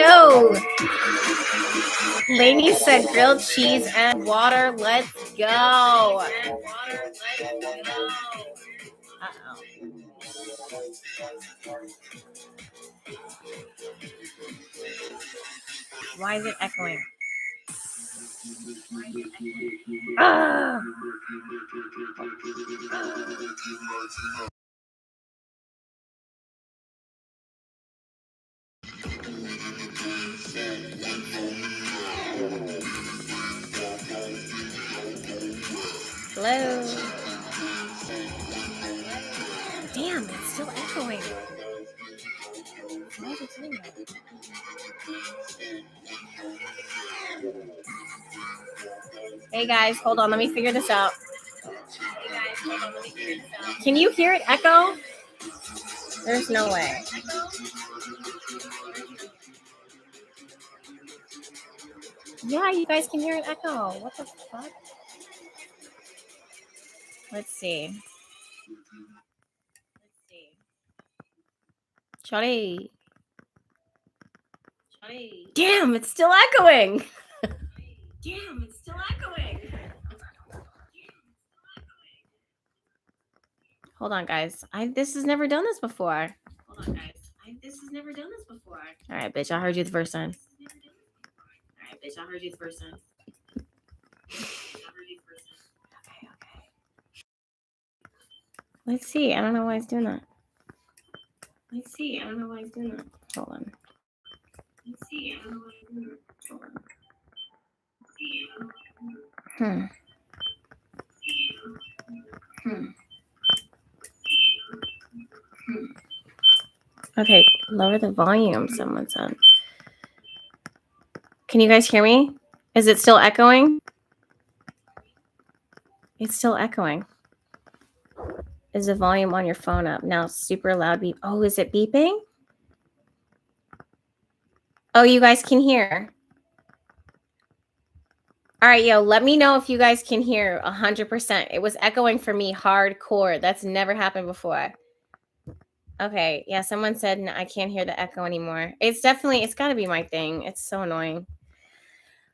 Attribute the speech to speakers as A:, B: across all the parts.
A: Yo! Lainey said grilled cheese and water. Let's go. Uh-oh. Why is it echoing? Ah! Hello. Damn, it's still echoing. Why is it doing that? Hey guys, hold on. Let me figure this out. Can you hear it echo? There's no way. Yeah, you guys can hear it echo. What the fuck? Let's see. Shawty. Damn, it's still echoing. Hold on, guys. This has never done this before. All right, bitch. I heard you the first time. Okay. Let's see. I don't know why it's doing that. Hold on. Okay, lower the volume, someone said. Can you guys hear me? Is it still echoing? It's still echoing. Is the volume on your phone up? Now super loud beep. Oh, is it beeping? Oh, you guys can hear. All right, yo, let me know if you guys can hear 100%. It was echoing for me hardcore. That's never happened before. Okay, yeah, someone said no, I can't hear the echo anymore. It's got to be my thing. It's so annoying.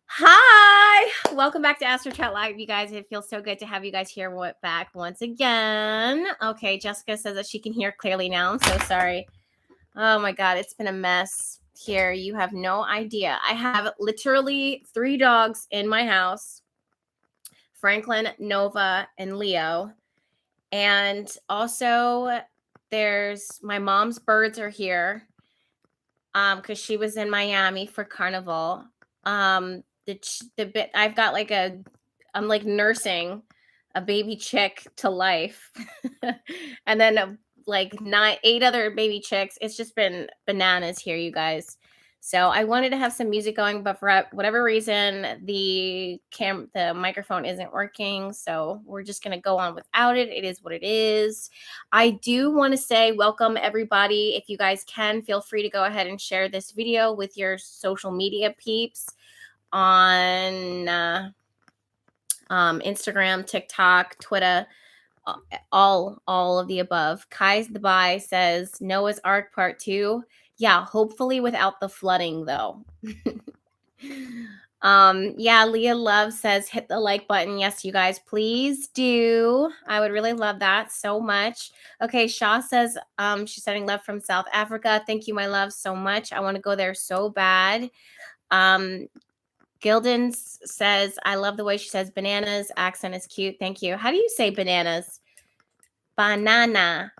A: Hi, welcome back to Astro Chat Live, you guys. It feels so good to have you guys here back once again. Okay, Jessica says that she can hear clearly now. I'm so sorry. Oh my God, it's been a mess here. You have no idea. I have literally 3 dogs in my house. Franklin, Nova, and Leo. And also there's my mom's birds are here because she was in Miami for Carnival. I've got I'm like nursing a baby chick to life. And then 8 other baby chicks. It's just been bananas here, you guys. So I wanted to have some music going, but for whatever reason, the microphone isn't working. So we're just going to go on without it. It is what it is. I do want to say welcome, everybody. If you guys can, feel free to go ahead and share this video with your social media peeps on Instagram, TikTok, Twitter, all of the above. Kai's the Bye says Noah's Ark Part 2. Yeah, hopefully without the flooding though. Yeah, Leah Love says hit the like button. Yes, you guys, please do. I would really love that so much. Okay, Shaw says she's sending love from South Africa. Thank you, my love, so much. I want to go there so bad. Gildan says, I love the way she says bananas. Accent is cute. Thank you. How do you say bananas? Bananas.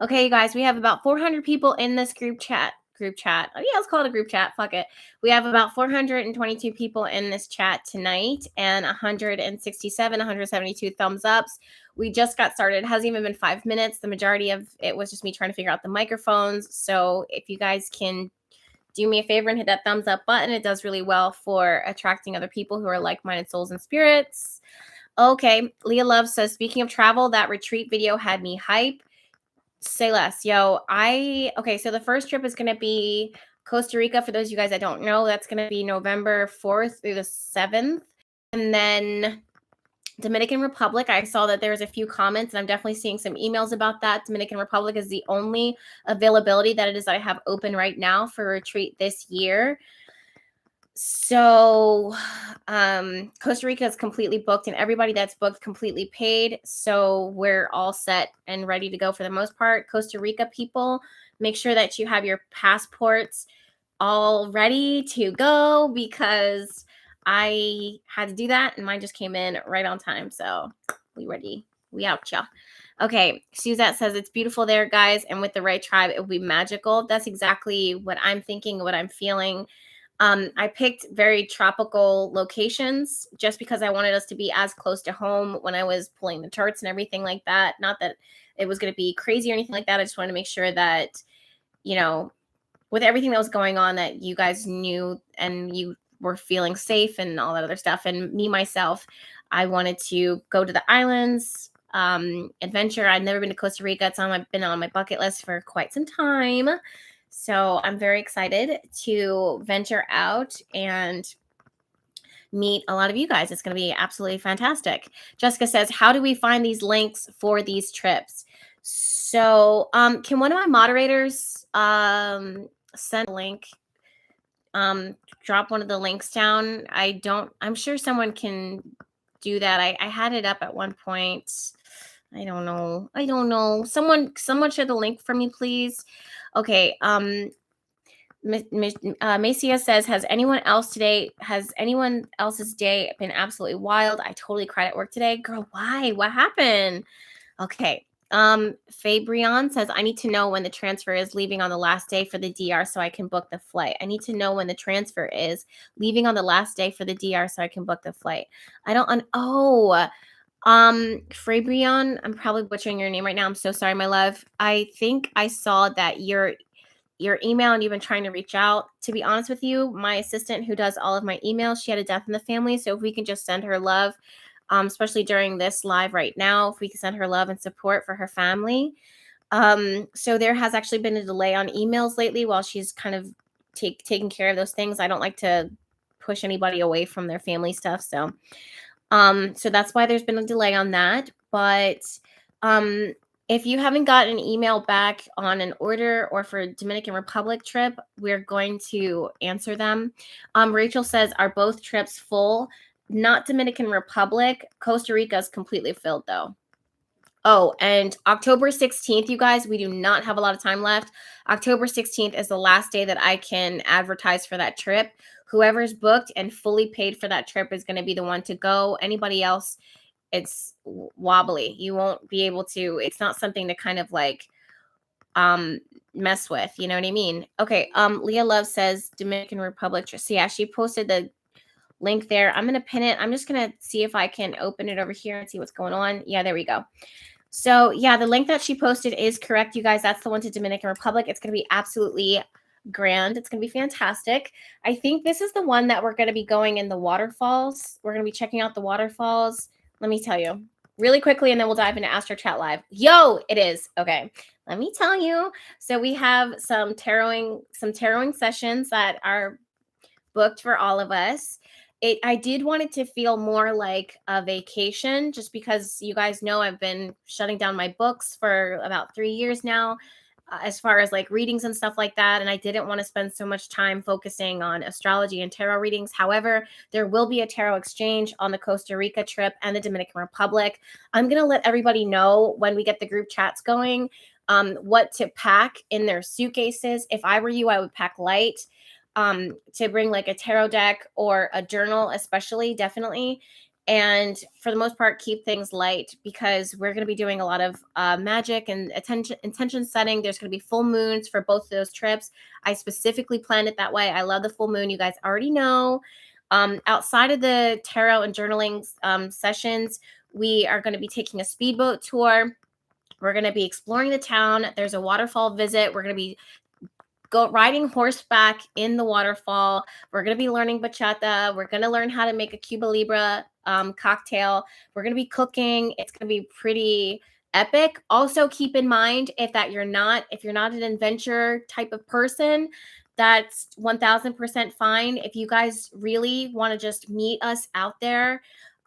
A: Okay, you guys, we have about 400 people in this group chat. Oh, yeah, let's call it a group chat. Fuck it. We have about 422 people in this chat tonight and 172 thumbs ups. We just got started. It hasn't even been 5 minutes. The majority of it was just me trying to figure out the microphones. So if you guys can do me a favor and hit that thumbs up button, it does really well for attracting other people who are like-minded souls and spirits. Okay, Leah Love says, speaking of travel, that retreat video had me hype. Say less. Yo, okay, so the first trip is going to be Costa Rica. For those of you guys that don't know, that's going to be November 4th through the 7th. And then Dominican Republic, I saw that there's a few comments, and I'm definitely seeing some emails about that. Dominican Republic is the only availability that it is that I have open right now for retreat this year. So Costa Rica is completely booked, and everybody that's booked completely paid. So we're all set and ready to go for the most part. Costa Rica people, make sure that you have your passports all ready to go, because I had to do that and mine just came in right on time. So we ready. We out, y'all. Okay, Suzette says it's beautiful there, guys, and with the right tribe, it will be magical. That's exactly what I'm thinking, what I'm feeling. I picked very tropical locations just because I wanted us to be as close to home when I was pulling the charts and everything like that. Not that it was going to be crazy or anything like that. I just wanted to make sure that, you know, with everything that was going on, that you guys knew and you were feeling safe and all that other stuff. And me, myself, I wanted to go to the islands, adventure. I've never been to Costa Rica. It's been on my bucket list for quite some time. So I'm very excited to venture out and meet a lot of you guys. It's going to be absolutely fantastic. Jessica says, how do we find these links for these trips? So can one of my moderators send a link, drop one of the links down? I'm sure someone can do that. I had it up at one point. I don't know. Someone share the link for me, please. Okay. Macia says, has anyone else's day been absolutely wild? I totally cried at work today. Girl, why? What happened? Okay. Fabrian says, I need to know when the transfer is leaving on the last day for the DR so I can book the flight. I need to know when the transfer is leaving on the last day for the DR so I can book the flight. Fabrian, I'm probably butchering your name right now. I'm so sorry, my love. I think I saw that your email and you've been trying to reach out. To be honest with you, my assistant who does all of my emails, she had a death in the family. So if we can just send her love, especially during this live right now, if we can send her love and support for her family. So there has actually been a delay on emails lately while she's kind of taking care of those things. I don't like to push anybody away from their family stuff. So that's why there's been a delay on that. But if you haven't gotten an email back on an order or for a Dominican Republic trip, we're going to answer them. Rachel says, are both trips full? Not Dominican Republic. Costa Rica is completely filled, though. Oh, and October 16th, you guys, we do not have a lot of time left. October 16th is the last day that I can advertise for that trip. Whoever's booked and fully paid for that trip is going to be the one to go. Anybody else, it's wobbly. You won't be able to, it's not something to kind of like mess with, you know what I mean? Okay, Leah Love says Dominican Republic. So yeah, she posted the link there. I'm going to pin it. I'm just going to see if I can open it over here and see what's going on. Yeah, there we go. So yeah, the link that she posted is correct, you guys. That's the one to Dominican Republic. It's going to be absolutely grand. It's going to be fantastic. I think this is the one that we're going to be going in the waterfalls. We're going to be checking out the waterfalls. Let me tell you really quickly, and then we'll dive into Astro Chat Live. Yo, it is. Okay. Let me tell you. So we have some taroting sessions that are booked for all of us. I did want it to feel more like a vacation, just because you guys know I've been shutting down my books for about 3 years now, as far as like readings and stuff like that. And I didn't want to spend so much time focusing on astrology and tarot readings. However, there will be a tarot exchange on the Costa Rica trip and the Dominican Republic. I'm going to let everybody know when we get the group chats going, what to pack in their suitcases. If I were you, I would pack light. To bring like a tarot deck or a journal, especially, definitely. And for the most part, keep things light, because we're going to be doing a lot of magic and intention setting. There's going to be full moons for both of those trips. I specifically planned it that way. I love the full moon. You guys already know. Outside of the tarot and journaling sessions, we are going to be taking a speedboat tour. We're going to be exploring the town. There's a waterfall visit. We're going to be riding horseback in the waterfall. We're going to be learning bachata. We're going to learn how to make a Cuba Libra cocktail. We're going to be cooking. It's going to be pretty epic. Also, keep in mind, if you're not an adventure type of person, that's 1000% fine. If you guys really want to just meet us out there,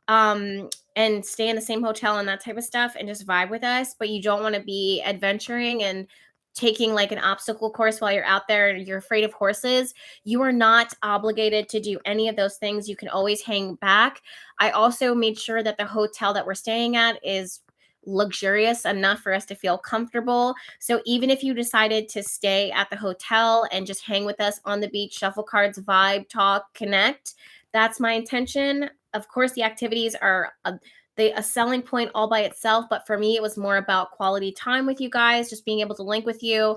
A: and stay in the same hotel and that type of stuff and just vibe with us, but you don't want to be adventuring and taking like an obstacle course while you're out there and you're afraid of horses, you are not obligated to do any of those things. You can always hang back. I also made sure that the hotel that we're staying at is luxurious enough for us to feel comfortable. So even if you decided to stay at the hotel and just hang with us on the beach, shuffle cards, vibe, talk, connect, that's my intention. Of course, the activities are a selling point all by itself, but for me, it was more about quality time with you guys, just being able to link with you,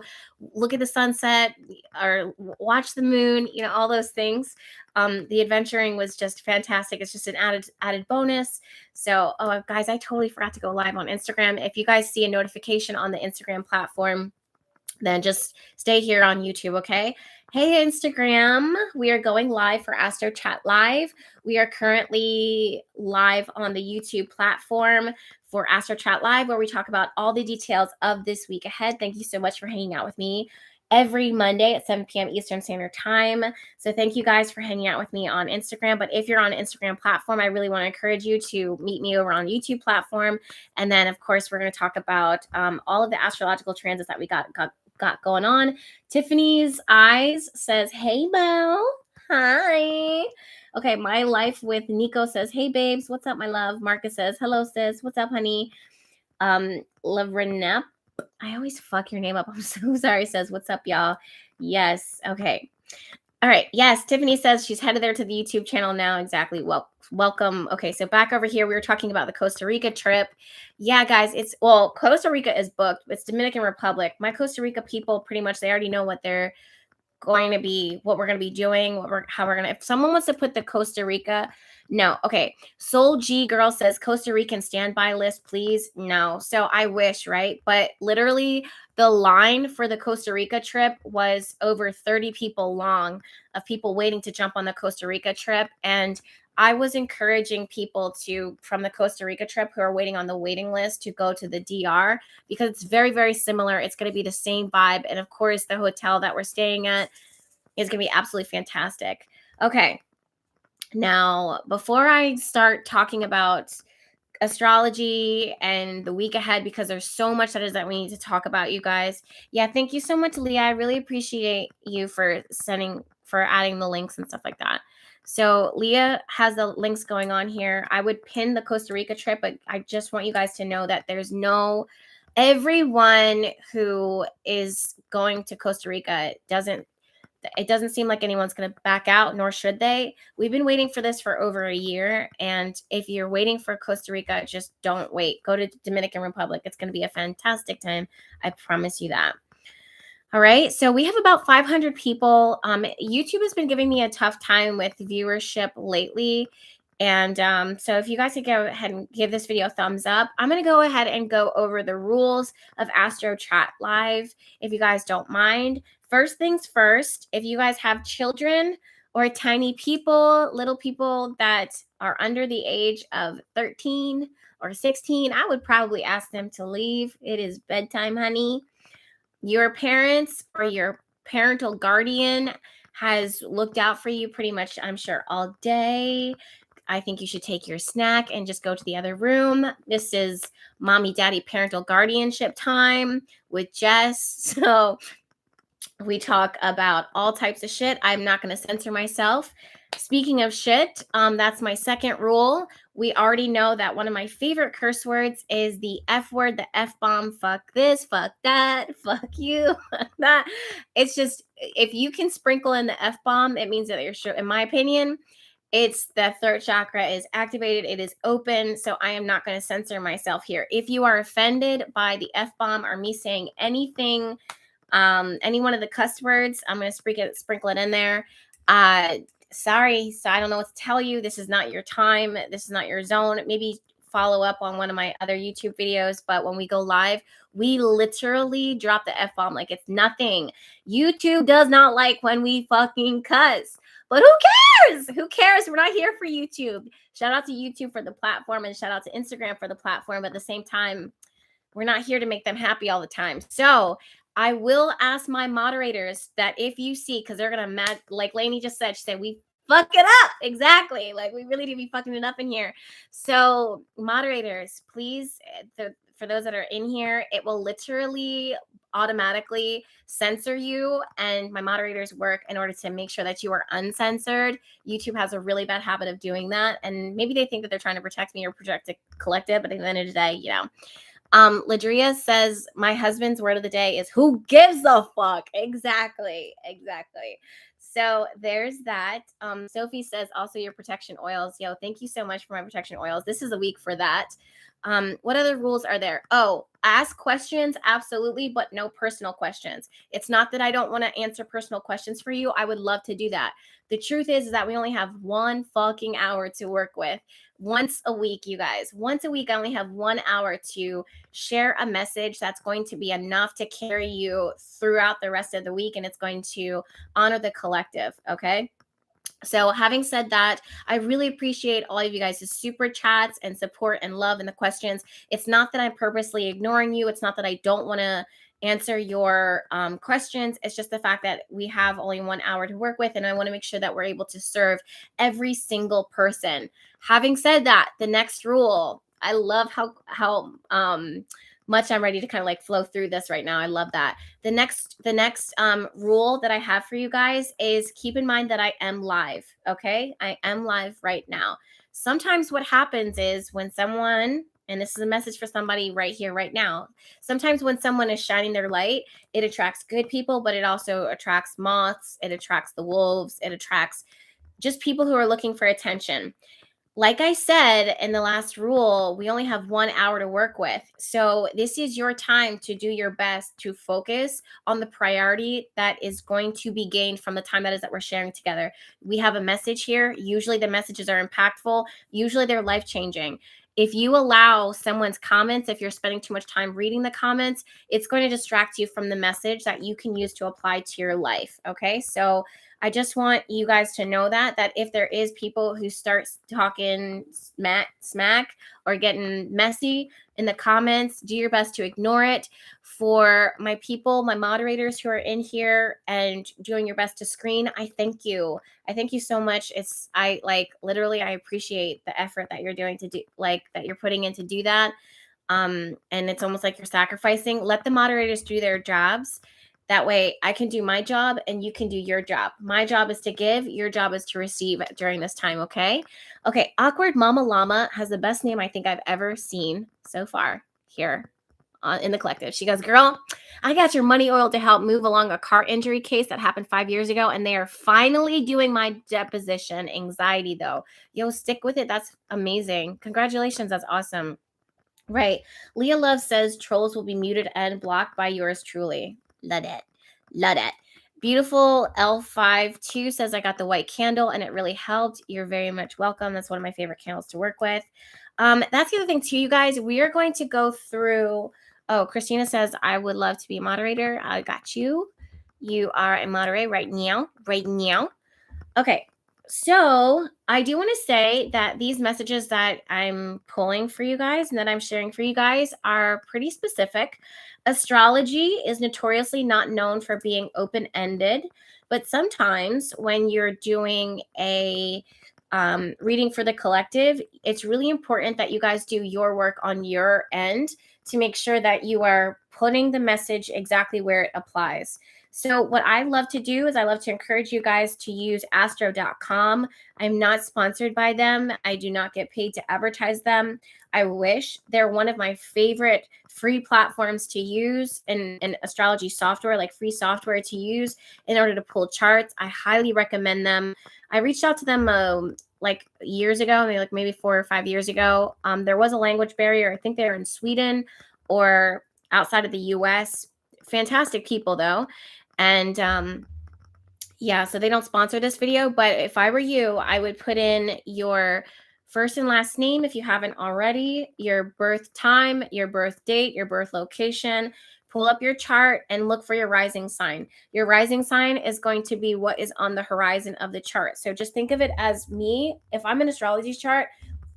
A: look at the sunset, or watch the moon, all those things. The adventuring was just fantastic. It's just an added bonus. So, oh, guys, I totally forgot to go live on Instagram. If you guys see a notification on the Instagram platform, then just stay here on YouTube, okay? Hey, Instagram. We are going live for Astro Chat Live. We are currently live on the YouTube platform for Astro Chat Live, where we talk about all the details of this week ahead. Thank you so much for hanging out with me every Monday at 7 p.m. Eastern Standard Time. So thank you guys for hanging out with me on Instagram. But if you're on an Instagram platform, I really want to encourage you to meet me over on YouTube platform. And then, of course, we're going to talk about all of the astrological transits that we got going on. Tiffany's Eyes says, hey, Belle. Hi. Okay, My Life with Nico says, hey, babes. What's up, my love? Marcus says, hello, sis. What's up, honey? Lavrenep, I always fuck your name up. I'm so sorry. Says, what's up, y'all? Yes. Okay. All right. Yes. Tiffany says she's headed there to the YouTube channel now. Exactly. Well, welcome. Okay. So back over here, we were talking about the Costa Rica trip. Yeah, guys, Costa Rica is booked. It's Dominican Republic. My Costa Rica people, pretty much, they already know what they're going to be, what we're going to be doing, how we're going to, if someone wants to put the Costa Rica, no. Okay. Soul G girl says Costa Rican standby list, please. No. So I wish, right? But literally the line for the Costa Rica trip was over 30 people long of people waiting to jump on the Costa Rica trip. And I was encouraging people from the Costa Rica trip who are waiting on the waiting list to go to the DR because it's very, very similar. It's going to be the same vibe. And of course, the hotel that we're staying at is going to be absolutely fantastic. Okay. Now, before I start talking about astrology and the week ahead, because there's so much that we need to talk about, you guys. Yeah, thank you so much, Leah. I really appreciate you for adding the links and stuff like that. So Leah has the links going on here. I would pin the Costa Rica trip, but I just want you guys to know that everyone who is going to Costa Rica it doesn't seem like anyone's going to back out, nor should they. We've been waiting for this for over a year. And if you're waiting for Costa Rica, just don't wait. Go to Dominican Republic. It's going to be a fantastic time. I promise you that. All right. So we have about 500 people. YouTube has been giving me a tough time with viewership lately. And so if you guys could go ahead and give this video a thumbs up, I'm going to go ahead and go over the rules of Astro Chat Live, if you guys don't mind. First things first, if you guys have children or tiny people, little people that are under the age of 13 or 16, I would probably ask them to leave. It is bedtime, honey. Your parents or your parental guardian has looked out for you pretty much, I'm sure, all day. I think you should take your snack and just go to the other room. This is mommy, daddy, parental guardianship time with Jess. So we talk about all types of shit. I'm not going to censor myself. Speaking of shit, that's my second rule. We already know that one of my favorite curse words is the F word, the F bomb. Fuck this, fuck that, fuck you, fuck that. It's just, if you can sprinkle in the F bomb, it means that you're sure, in my opinion, it's the third chakra is activated. It is open. So I am not going to censor myself here. If you are offended by the F bomb or me saying anything, any one of the cuss words, I'm going to sprinkle it in there. Sorry. So I don't know what to tell you. This is not your time. This is not your zone. Maybe follow up on one of my other YouTube videos. But when we go live, we literally drop the F bomb like it's nothing. YouTube does not like when we fucking cuss. But who cares? Who cares? We're not here for YouTube. Shout out to YouTube for the platform and shout out to Instagram for the platform. But at the same time, we're not here to make them happy all the time. So I will ask my moderators that if you see, because they're going to like Lainey just said, she said, we Fuck it up. Exactly. Like, we really need to be fucking it up in here. So, moderators, please, for those that are in here, it will literally automatically censor you, and my moderators work in order to make sure that you are uncensored. YouTube has a really bad habit of doing that, and maybe they think that they're trying to protect me or protect the collective, but at the end of the day, you know. Ladria says, my husband's word of the day is who gives a fuck? Exactly. So there's that. Sophie says also your protection oils. Yo, thank you so much for my protection oils. This is a week for that. What other rules are there? Oh, ask questions, absolutely, but no personal questions. It's not that I don't want to answer personal questions for you. I would love to do that. The truth is that we only have 1 fucking hour to work with. Once a week, you guys. Once a week, I only have 1 hour to share a message that's going to be enough to carry you throughout the rest of the week, and it's going to honor the collective, okay? So having said that, I really appreciate all of you guys' super chats and support and love and the questions. It's not that I'm purposely ignoring you. It's not that I don't want to answer your questions. It's just the fact that we have only 1 hour to work with, and I want to make sure that we're able to serve every single person. Having said that, the next rule, I love how much I'm ready to kind of like flow through this right now. I love that. The next rule that I have for you guys is keep in mind that I am live. Okay. I am live right now. Sometimes what happens is when someone, and this is a message for somebody right here, right now. Sometimes when someone is shining their light, it attracts good people, but it also attracts moths. It attracts the wolves. It attracts just people who are looking for attention. Like I said in the last rule, we only have 1 hour to work with. So this is your time to do your best to focus on the priority that is going to be gained from the time that is that we're sharing together. We have a message here. Usually the messages are impactful. Usually they're life-changing. If you allow someone's comments, if you're spending too much time reading the comments, it's going to distract you from the message that you can use to apply to your life. Okay. So I just want you guys to know that if there is people who start talking smack or getting messy in the comments, do your best to ignore it. For my people, my moderators who are in here and doing your best to screen, I thank you. I thank you so much. I appreciate the effort that you're doing to do, like, that you're putting in to do that. And it's almost like you're sacrificing. Let the moderators do their jobs. That way I can do my job and you can do your job. My job is to give. Your job is to receive during this time. Okay. Okay. Awkward Mama Llama has the best name I think I've ever seen so far here in the collective. She goes, girl, I got your money oil to help move along a car injury case that happened 5 years ago. And they are finally doing my deposition. Anxiety though. Yo, stick with it. That's amazing. Congratulations. That's awesome. Right. Leah Love says trolls will be muted and blocked by yours truly. Love it. Love it. Beautiful L52 says, I got the white candle and it really helped. You're very much welcome. That's one of my favorite candles to work with. That's the other thing too, you guys. We are going to go through. Oh, Christina says, I would love to be a moderator. I got you. You are a moderator right now. Right now. Okay. So I do want to say that these messages that I'm pulling for you guys and that I'm sharing for you guys are pretty specific. Astrology is notoriously not known for being open-ended, but sometimes when you're doing a reading for the collective, it's really important that you guys do your work on your end to make sure that you are putting the message exactly where it applies. So what I love to do is I love to encourage you guys to use astro.com. I'm not sponsored by them. I do not get paid to advertise them. I wish. They're one of my favorite free platforms to use in astrology software, like free software to use in order to pull charts. I highly recommend them. I reached out to them like years ago, maybe 4 or 5 years ago. There was a language barrier. I think they were in Sweden or outside of the US. Fantastic people though. And yeah, so they don't sponsor this video, but if I were you, I would put in your first and last name if you haven't already, your birth time, your birth date, your birth location, pull up your chart and look for your rising sign. Your rising sign is going to be what is on the horizon of the chart. So just think of it as me. If I'm an astrology chart,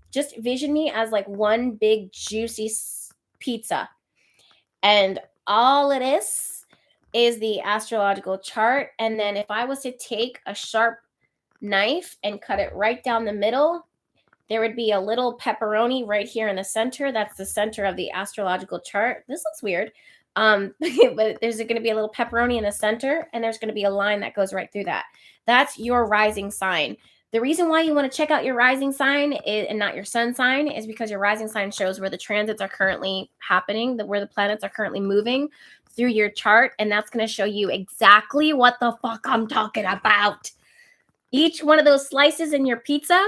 A: just vision me as like one big juicy pizza. And all it is the astrological chart. And then if I was to take a sharp knife and cut it right down the middle, there would be a little pepperoni right here in the center. That's the center of the astrological chart. This looks weird. But there's going to be a little pepperoni in the center, and there's going to be a line that goes right through that. That's your rising sign. The reason why you want to check out your rising sign and not your sun sign is because your rising sign shows where the transits are currently happening, where the planets are currently moving through your chart, and that's going to show you exactly what the fuck I'm talking about. Each one of those slices in your pizza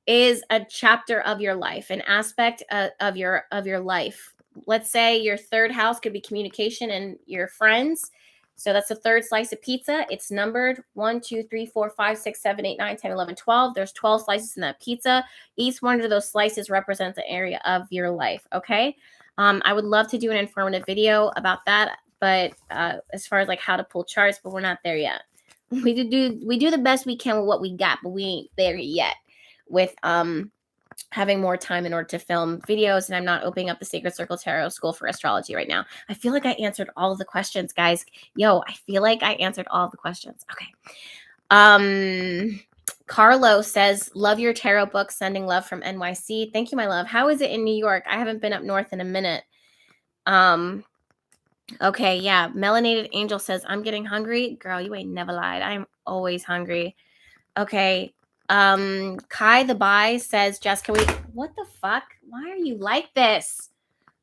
A: is a chapter of your life, an aspect of your life. Let's say your third house could be communication and your friends. So that's the third slice of pizza. It's numbered 1, 2, 3, 4, 5, 6, 7, 8, 9, 10, 11, 12. There's 12 slices in that pizza. Each one of those slices represents an area of your life. Okay. I would love to do an informative video about that, but as far as like how to pull charts, but we're not there yet. We do the best we can with what we got, but we ain't there yet with having more time in order to film videos, and I'm not opening up the Sacred Circle Tarot School for Astrology right now. I feel like I answered all of the questions, guys. I feel like I answered all of the questions. Okay. Carlo says, love your tarot book, sending love from NYC. Thank you, my love. How is it in New York? I haven't been up north in a minute. Okay, yeah. Melanated Angel says, I'm getting hungry. Girl, you ain't never lied. I'm always hungry. Okay. Kai the Bye says, Jessica, what the fuck? Why are you like this?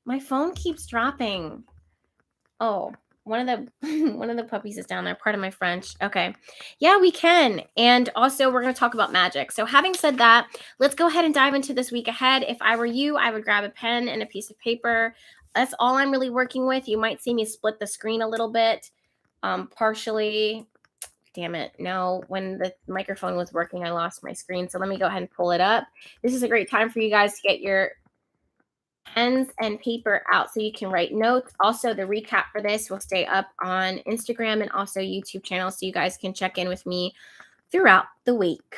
A: My phone keeps dropping. Oh, one of the puppies is down there. Part of my French. Okay. Yeah, we can. And also we're going to talk about magic. So having said that, let's go ahead and dive into this week ahead. If I were you, I would grab a pen and a piece of paper. That's all I'm really working with. You might see me split the screen a little bit, partially. Damn it. No, when the microphone was working, I lost my screen. So let me go ahead and pull it up. This is a great time for you guys to get your pens and paper out so you can write notes. Also, the recap for this will stay up on Instagram and also YouTube channel, so you guys can check in with me throughout the week.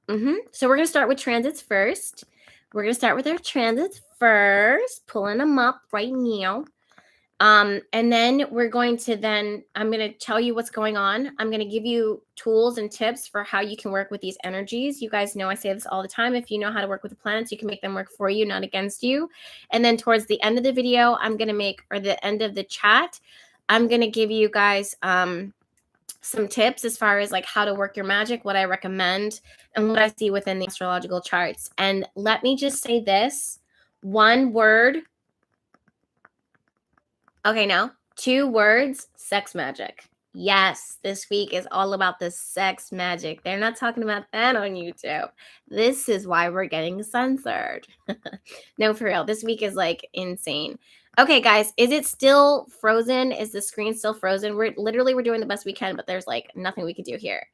A: So we're going to start with transits first. We're going to start with our transits first, pulling them up right now. And then I'm going to tell you what's going on. I'm going to give you tools and tips for how you can work with these energies. You guys know I say this all the time. If you know how to work with the planets, you can make them work for you, not against you. And then towards the end of the video, the end of the chat, I'm going to give you guys some tips as far as like how to work your magic, what I recommend, and what I see within the astrological charts. And let me just say this, one word. Okay, now 2 words, sex magic. Yes, this week is all about the sex magic. They're not talking about that on YouTube. This is why we're getting censored. No, for real. This week is like insane. Okay, guys, is it still frozen? Is the screen still frozen? We're doing the best we can, but there's like nothing we could do here.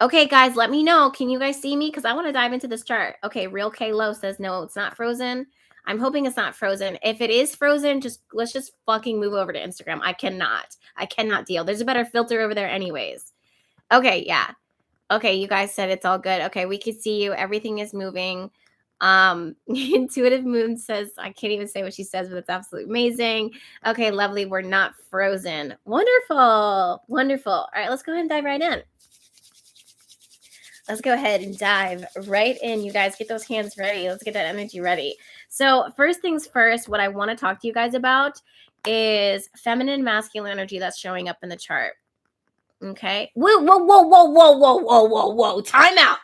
A: Okay, guys, let me know. Can you guys see me? Because I want to dive into this chart. Okay, Real K Low says no, it's not frozen. I'm hoping it's not frozen. If it is frozen, let's just fucking move over to Instagram. I cannot deal. There's a better filter over there anyways. Okay, yeah. Okay, you guys said it's all good. Okay, we can see you. Everything is moving. Intuitive Moon says, I can't even say what she says, but it's absolutely amazing. Okay, lovely. We're not frozen. Wonderful. Wonderful. All right, let's go ahead and dive right in. Let's go ahead and dive right in. You guys get those hands ready. Let's get that energy ready. So first things first, what I want to talk to you guys about is feminine, masculine energy that's showing up in the chart. Okay. Whoa. Time out.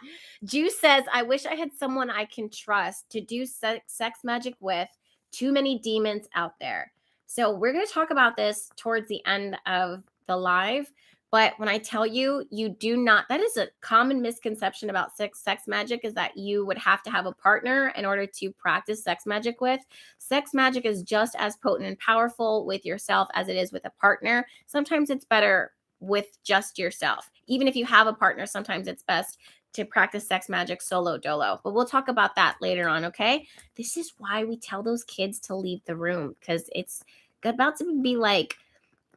A: Juice says, I wish I had someone I can trust to do sex magic with. Too many demons out there. So we're going to talk about this towards the end of the live. But when I tell you, that is a common misconception about sex magic, is that you would have to have a partner in order to practice sex magic with. Sex magic is just as potent and powerful with yourself as it is with a partner. Sometimes it's better with just yourself. Even if you have a partner, sometimes it's best to practice sex magic solo dolo. But we'll talk about that later on, okay? This is why we tell those kids to leave the room, because it's about to be like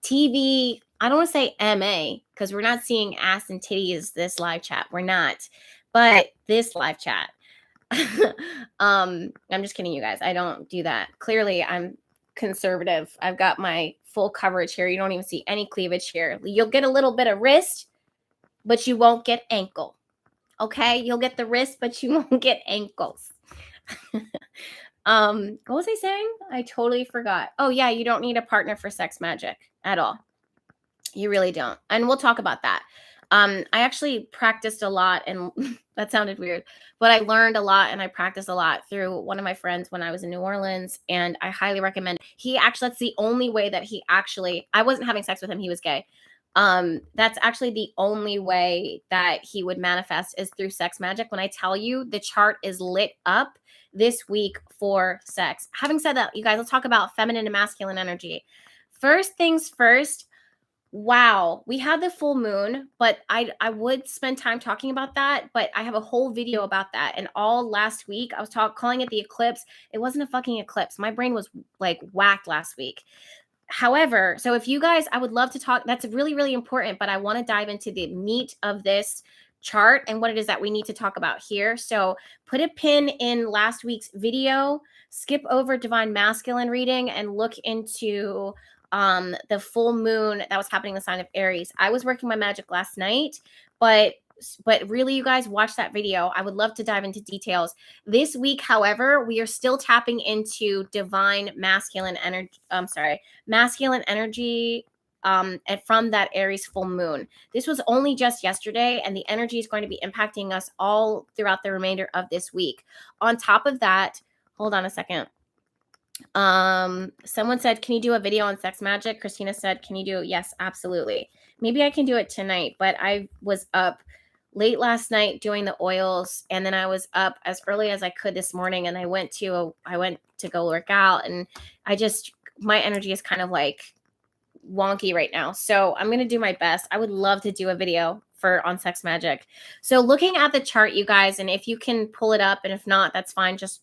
A: TV. I don't want to say MA, because we're not seeing ass and titties this live chat. We're not. But this live chat. I'm just kidding, you guys. I don't do that. Clearly, I'm conservative. I've got my full coverage here. You don't even see any cleavage here. You'll get a little bit of wrist, but you won't get ankle. Okay, you'll get the wrist, but you won't get ankles. What was I saying? I totally forgot. Oh yeah, you don't need a partner for sex magic at all. You really don't. And we'll talk about that. I actually practiced a lot, and that sounded weird, but I learned a lot and I practiced a lot through one of my friends when I was in New Orleans, and I highly recommend. He actually, that's the only way that he actually, I wasn't having sex with him, he was gay. That's actually the only way that he would manifest is through sex magic. When I tell you the chart is lit up this week for sex. Having said that, you guys, let's talk about feminine and masculine energy. First things first, wow, we had the full moon, but I would spend time talking about that, but I have a whole video about that. And all last week, I was calling it the eclipse. It wasn't a fucking eclipse. My brain was like whacked last week. However, so if you guys, I would love to talk. That's really, really important, but I want to dive into the meat of this chart and what it is that we need to talk about here. So put a pin in last week's video, skip over divine masculine reading, and look into the full moon that was happening in the sign of Aries. I was working my magic last night, but really, you guys, watch that video. I would love to dive into details. This week, however, we are still tapping into divine masculine energy. Masculine energy and from that Aries full moon. This was only just yesterday, and the energy is going to be impacting us all throughout the remainder of this week. On top of that, hold on a second. Someone said, can you do a video on sex magic? Christina said, can you do it? Yes, absolutely. Maybe I can do it tonight, but I was up late last night doing the oils, and then I was up as early as I could this morning, and I went to go work out, and my energy is kind of like wonky right now. So I'm going to do my best. I would love to do a video on sex magic. So looking at the chart, you guys, and if you can pull it up, and if not, that's fine. Just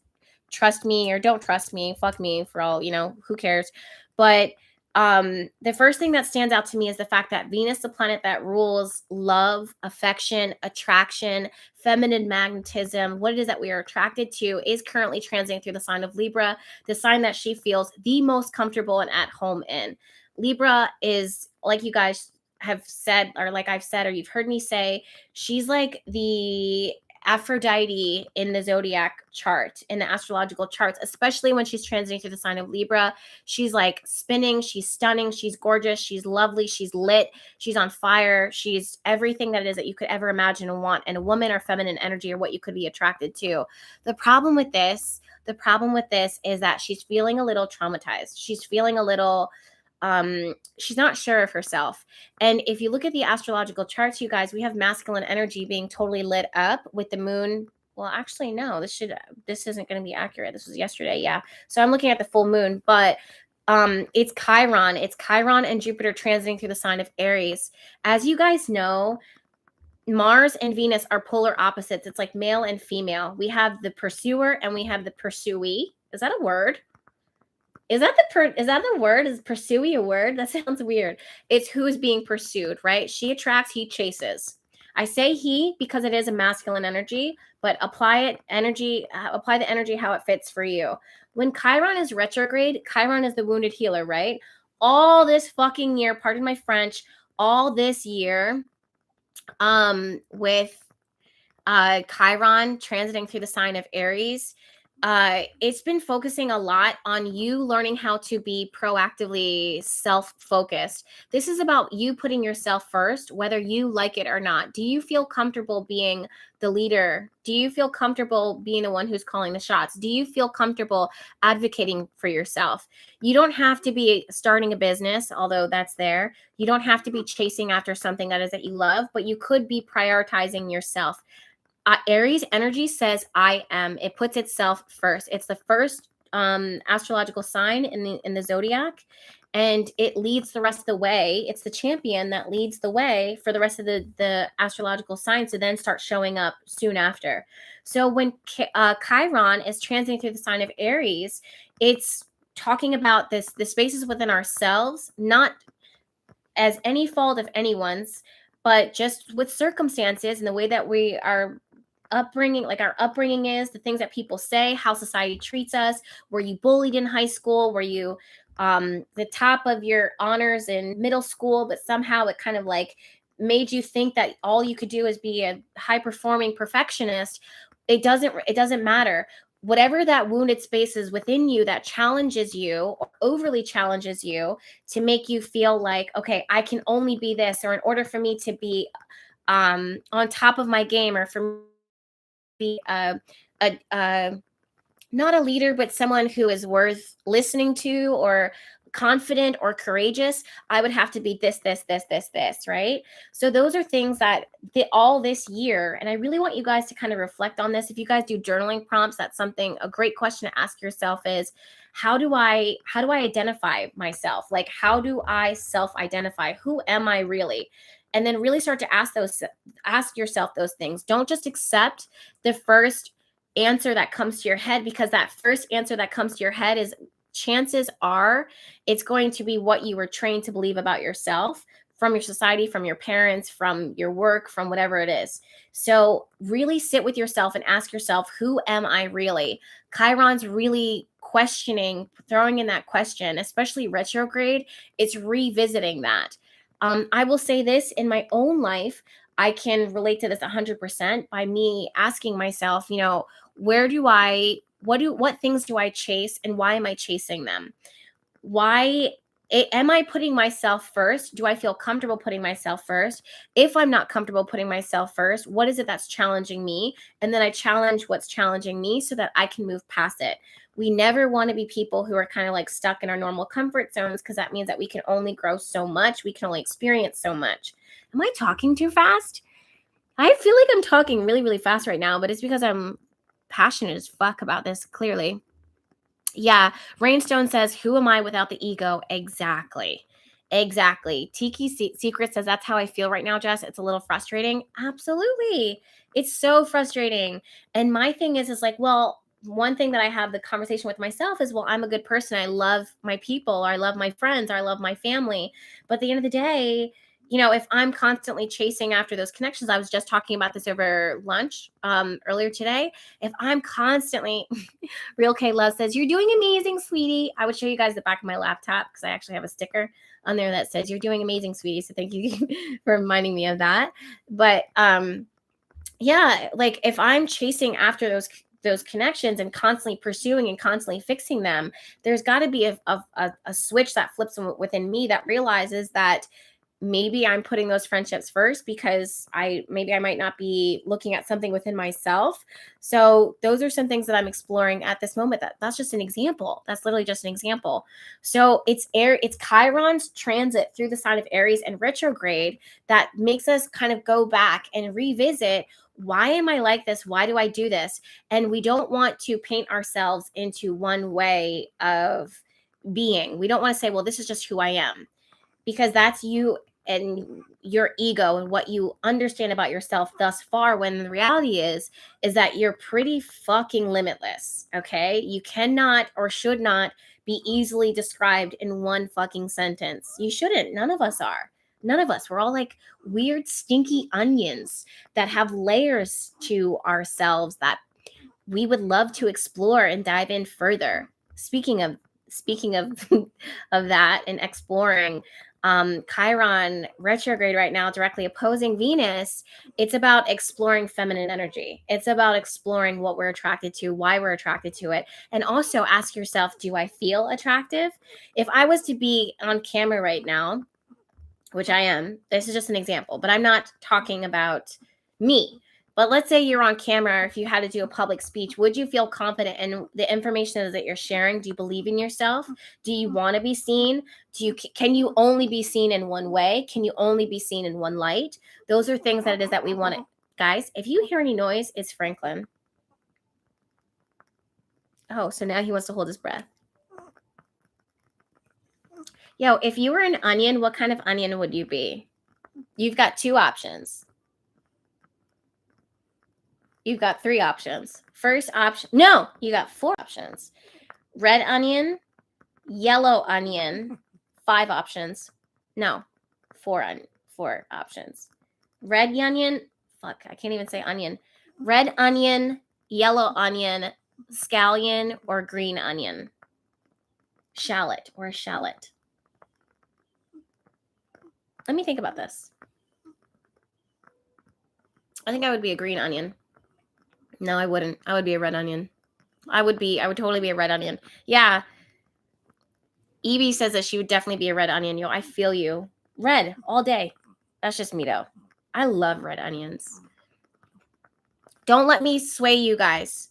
A: trust me or don't trust me. Fuck me for all, who cares? But the first thing that stands out to me is the fact that Venus, the planet that rules love, affection, attraction, feminine magnetism, what it is that we are attracted to, is currently transiting through the sign of Libra, the sign that she feels the most comfortable and at home in. Libra is, like you guys have said, or like I've said, or you've heard me say, she's like the Aphrodite in the zodiac chart, in the astrological charts, especially when she's transiting through the sign of Libra. She's like spinning, she's stunning, she's gorgeous, she's lovely, she's lit, she's on fire, she's everything that it is that you could ever imagine and want in a woman or feminine energy, or what you could be attracted to. The problem with this is that she's feeling a little traumatized. She's feeling a little she's not sure of herself. And if you look at the astrological charts, you guys, we have masculine energy being totally lit up with the moon. Well, actually, no, this isn't going to be accurate. This was yesterday. Yeah. So I'm looking at the full moon, but it's Chiron. It's Chiron and Jupiter transiting through the sign of Aries. As you guys know, Mars and Venus are polar opposites. It's like male and female. We have the pursuer and we have the pursuee. Is that a word? Is that the word? Is pursuing a word? That sounds weird. It's who's being pursued, right? She attracts, he chases. I say he because it is a masculine energy, but apply the energy how it fits for you. When Chiron is retrograde, Chiron is the wounded healer, right? All this fucking year, pardon my French, all this year, with Chiron transiting through the sign of Aries, it's been focusing a lot on you learning how to be proactively self-focused. This is about you putting yourself first, whether you like it or not. Do you feel comfortable being the leader? Do you feel comfortable being the one who's calling the shots? Do you feel comfortable advocating for yourself? You don't have to be starting a business, although that's there. You don't have to be chasing after something that you love, but you could be prioritizing yourself. Aries energy says I am. It puts itself first. It's the first astrological sign in the zodiac, and it leads the rest of the way. It's the champion that leads the way for the rest of the astrological signs to then start showing up soon after. So when Chiron is transiting through the sign of Aries, it's talking about the spaces within ourselves, not as any fault of anyone's, but just with circumstances and the way that we are upbringing, like our upbringing is, the things that people say, how society treats us. Were you bullied in high school? Were you the top of your honors in middle school, but somehow it kind of like made you think that all you could do is be a high performing perfectionist, it doesn't matter. Whatever that wounded space is within you that challenges you or overly challenges you to make you feel like, okay, I can only be this, or in order for me to be on top of my game, or for me to be not a leader, but someone who is worth listening to, or confident or courageous, I would have to be this, right? So those are things that all this year, and I really want you guys to kind of reflect on this. If you guys do journaling prompts, that's something, a great question to ask yourself is, how do I identify myself? Like, how do I self-identify? Who am I really? And then really start to ask yourself those things. Don't just accept the first answer that comes to your head, because that first answer that comes to your head is, chances are, it's going to be what you were trained to believe about yourself from your society, from your parents, from your work, from whatever it is. So really sit with yourself and ask yourself, who am I really? Chiron's really questioning, throwing in that question, especially retrograde. It's revisiting that. I will say this, in my own life, I can relate to this 100% by me asking myself, what things do I chase, and why am I chasing them? Am I putting myself first? Do I feel comfortable putting myself first? If I'm not comfortable putting myself first, what is it that's challenging me? And then I challenge what's challenging me so that I can move past it. We never want to be people who are kind of like stuck in our normal comfort zones, because that means that we can only grow so much. We can only experience so much. Am I talking too fast? I feel like I'm talking really, really fast right now, but it's because I'm passionate as fuck about this, clearly. Yeah, Rainstone says, who am I without the ego? Exactly. Tiki Secret says, that's how I feel right now, Jess. It's a little frustrating. Absolutely. It's so frustrating. And my thing is like, well, one thing that I have the conversation with myself is, well, I'm a good person. I love my people, or I love my friends, or I love my family. But at the end of the day, if I'm constantly chasing after those connections, I was just talking about this over lunch earlier today. If I'm constantly, Real K Love says, you're doing amazing, sweetie. I would show you guys the back of my laptop, because I actually have a sticker on there that says, you're doing amazing, sweetie. So thank you for reminding me of that. But yeah, like, if I'm chasing after those connections and constantly pursuing and constantly fixing them, there's got to be a switch that flips within me that realizes that maybe I'm putting those friendships first, because I might not be looking at something within myself. So those are some things that I'm exploring at this moment. That's just an example. That's literally just an example. So it's Chiron's transit through the sign of Aries and retrograde that makes us kind of go back and revisit, why am I like this? Why do I do this? And we don't want to paint ourselves into one way of being. We don't want to say, well, this is just who I am, because that's you and your ego and what you understand about yourself thus far, when the reality is that you're pretty fucking limitless. Okay, you cannot or should not be easily described in one fucking sentence. You shouldn't. None of us are. None of us. We're all like weird stinky onions that have layers to ourselves that we would love to explore and dive in further. Speaking of of that and exploring, Chiron retrograde right now, directly opposing Venus, it's about exploring feminine energy. It's about exploring what we're attracted to, why we're attracted to it. And also ask yourself, do I feel attractive? If I was to be on camera right now, which I am, this is just an example, but I'm not talking about me. But let's say you're on camera, or if you had to do a public speech, would you feel confident in the information that you're sharing? Do you believe in yourself? Do you want to be seen? Can you only be seen in one way? Can you only be seen in one light? Those are things that it is that we want to, guys, if you hear any noise, it's Franklin. Oh, so now he wants to hold his breath. Yo, if you were an onion, what kind of onion would you be? You've got two options. You've got three options. First option, no, you got four options. Red onion, yellow onion, 5 options. No, four options. Red onion, fuck, I can't even say onion. Red onion, yellow onion, scallion, or green onion. Shallot or shallot. Let me think about this. I think I would be a green onion. No, I wouldn't. I would be a red onion. I would totally be a red onion. Yeah. Evie says that she would definitely be a red onion. Yo, I feel you. Red all day. That's just me though. I love red onions. Don't let me sway you guys.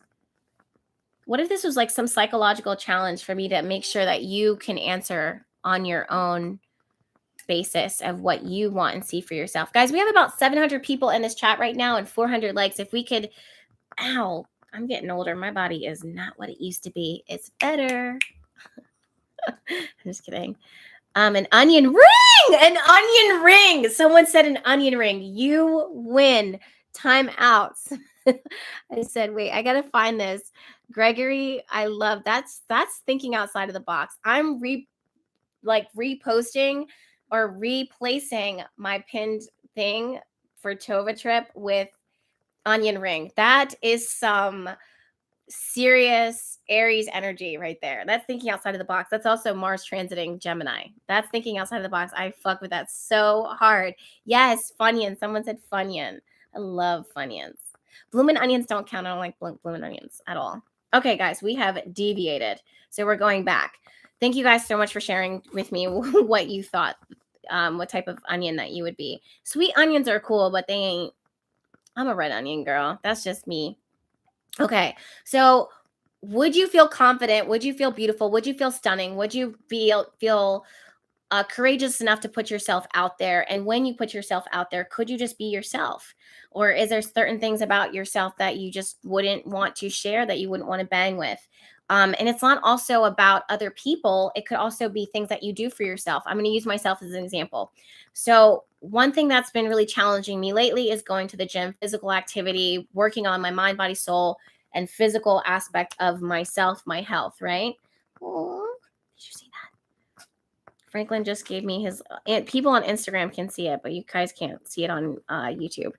A: What if this was like some psychological challenge for me to make sure that you can answer on your own basis of what you want and see for yourself? Guys, we have about 700 people in this chat right now and 400 likes. If we could, ow, I'm getting older. My body is not what it used to be. It's better. I'm just kidding. An onion ring, an onion ring. Someone said an onion ring. You win. Time out. I said, wait, I gotta find this. Gregory, I love that's thinking outside of the box. I'm reposting or replacing my pinned thing for Tova Trip with onion ring. That is some serious Aries energy right there. That's thinking outside of the box. That's also Mars transiting Gemini. That's thinking outside of the box. I fuck with that so hard. Yes, Funyuns. Someone said Funyun. I love Funyuns. Bloomin' onions don't count. I don't like bloomin' onions at all. Okay, guys, we have deviated. So we're going back. Thank you guys so much for sharing with me what you thought, what type of onion that you would be. Sweet onions are cool, but they ain't. I'm a red onion girl. That's just me. Okay, so would you feel confident? Would you feel beautiful? Would you feel stunning? Would you feel courageous enough to put yourself out there? And when you put yourself out there, could you just be yourself? Or is there certain things about yourself that you just wouldn't want to share, that you wouldn't want to bang with? And it's not also about other people. It could also be things that you do for yourself. I'm going to use myself as an example. So one thing that's been really challenging me lately is going to the gym, physical activity, working on my mind, body, soul, and physical aspect of myself, my health, right? Oh, did you see that? Franklin just gave me his, people on Instagram can see it, but you guys can't see it on YouTube.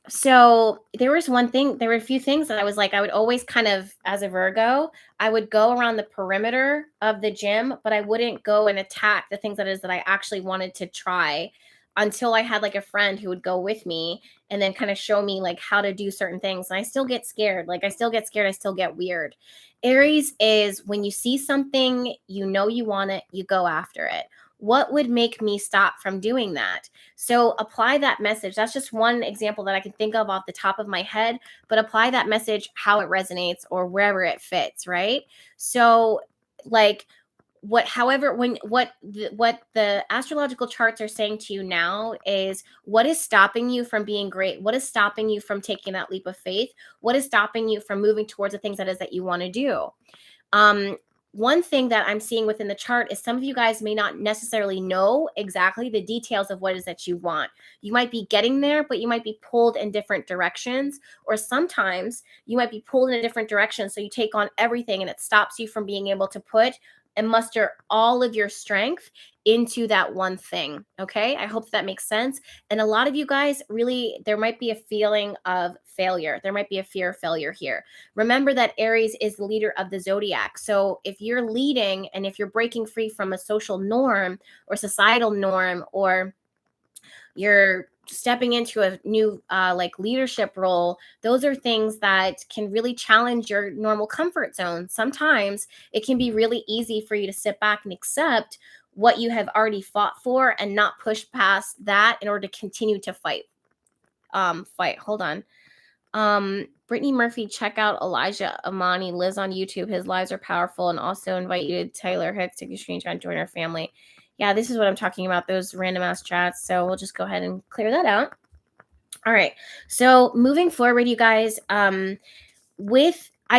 A: So there was there were a few things that I was like, I would always kind of, as a Virgo, I would go around the perimeter of the gym, but I wouldn't go and attack the things that I actually wanted to try until I had like a friend who would go with me and then kind of show me like how to do certain things. And I still get scared. Like I still get scared. I still get weird. Aries is when you see something, you know, you want it, you go after it. What would make me stop from doing that? So apply that message. That's just one example that I can think of off the top of my head, but apply that message how it resonates or wherever it fits, right? So like what the astrological charts are saying to you now is what is stopping you from being great? What is stopping you from taking that leap of faith? What is stopping you from moving towards the things that you want to do? One thing that I'm seeing within the chart is some of you guys may not necessarily know exactly the details of what it is that you want. You might be getting there, but you might be pulled in different directions, or sometimes you might be pulled in a different direction. So you take on everything and it stops you from being able to put and muster all of your strength into that one thing. Okay. I hope that makes sense. And a lot of you guys really, there might be a feeling of failure. There might be a fear of failure here. Remember that Aries is the leader of the zodiac. So if you're leading and if you're breaking free from a social norm or societal norm, or you're stepping into a new like leadership role, those are things that can really challenge your normal comfort zone. Sometimes it can be really easy for you to sit back and accept what you have already fought for and not push past that in order to continue to fight. Hold on. Brittany Murphy, check out Elijah Amani, lives on YouTube. His lives are powerful, and also invite you to Taylor Hicks, take a screenshot and join our family. Yeah, this is what I'm talking about, those random ass chats. So we'll just go ahead and clear that out. All right. So moving forward, you guys, I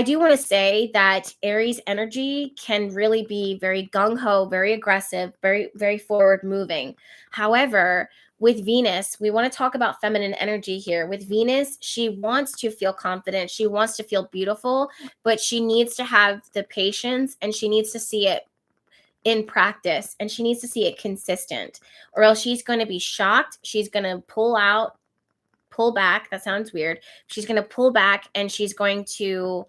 A: do want to say that Aries energy can really be very gung-ho, very aggressive, very, very forward moving. However, with Venus, we want to talk about feminine energy here. With Venus, she wants to feel confident. She wants to feel beautiful, but she needs to have the patience and she needs to see it in practice and she needs to see it consistent, or else she's going to be shocked. She's going to pull back. That sounds weird. She's going to pull back and she's going to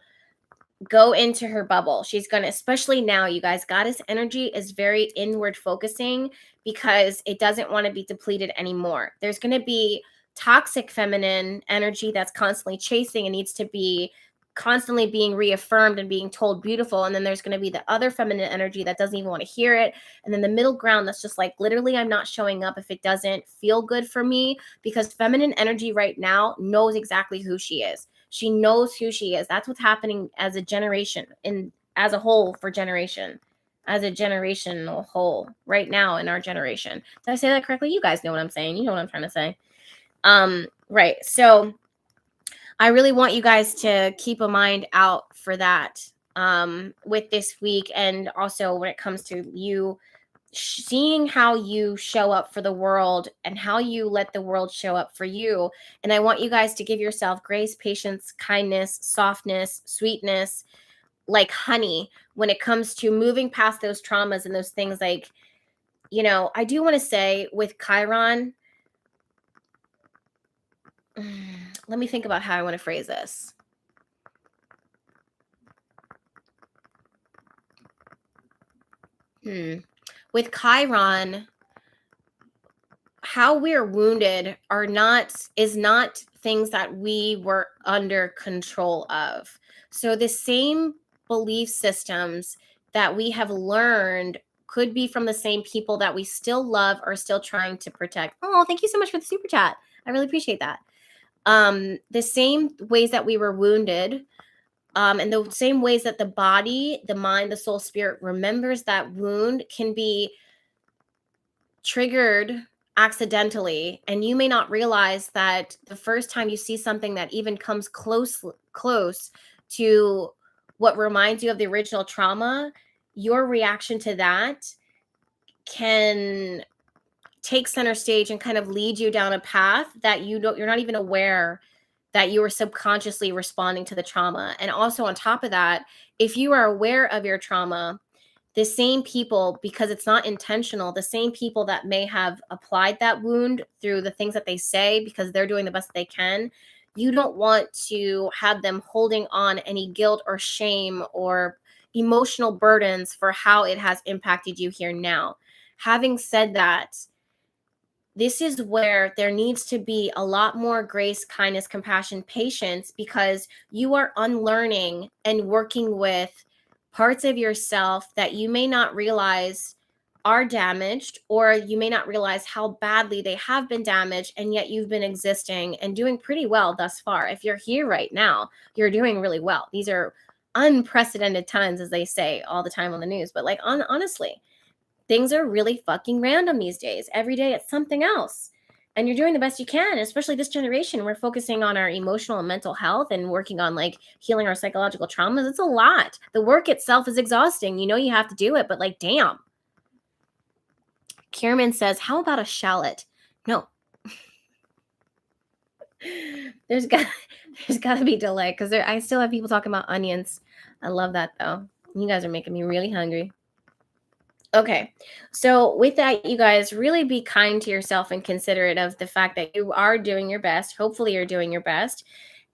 A: go into her bubble. She's going to, especially now, you guys, goddess energy is very inward focusing because it doesn't want to be depleted anymore. There's going to be toxic feminine energy that's constantly chasing and needs to be constantly being reaffirmed and being told beautiful. And then there's going to be the other feminine energy that doesn't even want to hear it. And then the middle ground that's just like, literally, I'm not showing up if it doesn't feel good for me, because feminine energy right now knows exactly who she is. She knows who she is. That's what's happening as a generation and as a whole for generation, as a generational whole right now in our generation. Did I say that correctly? You guys know what I'm saying. You know what I'm trying to say. Right. So I really want you guys to keep a mind out for that with this week. And also when it comes to you seeing how you show up for the world and how you let the world show up for you. And I want you guys to give yourself grace, patience, kindness, softness, sweetness, like honey, when it comes to moving past those traumas and those things. Like, you know, I do want to say with Chiron, let me think about how I want to phrase this. With Chiron, how we're wounded is not things that we were under control of. So the same belief systems that we have learned could be from the same people that we still love or still trying to protect. Oh, thank you so much for the super chat. I really appreciate that. The same ways that we were wounded, and the same ways that the body, the mind, the soul, spirit remembers that wound can be triggered accidentally. And you may not realize that the first time you see something that even comes close to what reminds you of the original trauma, your reaction to that can take center stage and kind of lead you down a path that you're not even aware that you were subconsciously responding to the trauma. And also on top of that, if you are aware of your trauma, the same people, because it's not intentional, the same people that may have applied that wound through the things that they say because they're doing the best they can, you don't want to have them holding on any guilt or shame or emotional burdens for how it has impacted you here now. Having said that, this is where there needs to be a lot more grace, kindness, compassion, patience, because you are unlearning and working with parts of yourself that you may not realize are damaged, or you may not realize how badly they have been damaged, and yet you've been existing and doing pretty well thus far. If you're here right now, you're doing really well. These are unprecedented times, as they say all the time on the news, but like honestly, things are really fucking random these days. Every day it's something else. And you're doing the best you can, especially this generation. We're focusing on our emotional and mental health and working on like healing our psychological traumas. It's a lot. The work itself is exhausting. You know you have to do it, but like, damn. Kierman says, how about a shallot? No. There's got to be delay, because I still have people talking about onions. I love that though. You guys are making me really hungry. Okay, so with that, you guys really be kind to yourself and considerate of the fact that you are doing your best. Hopefully you're doing your best.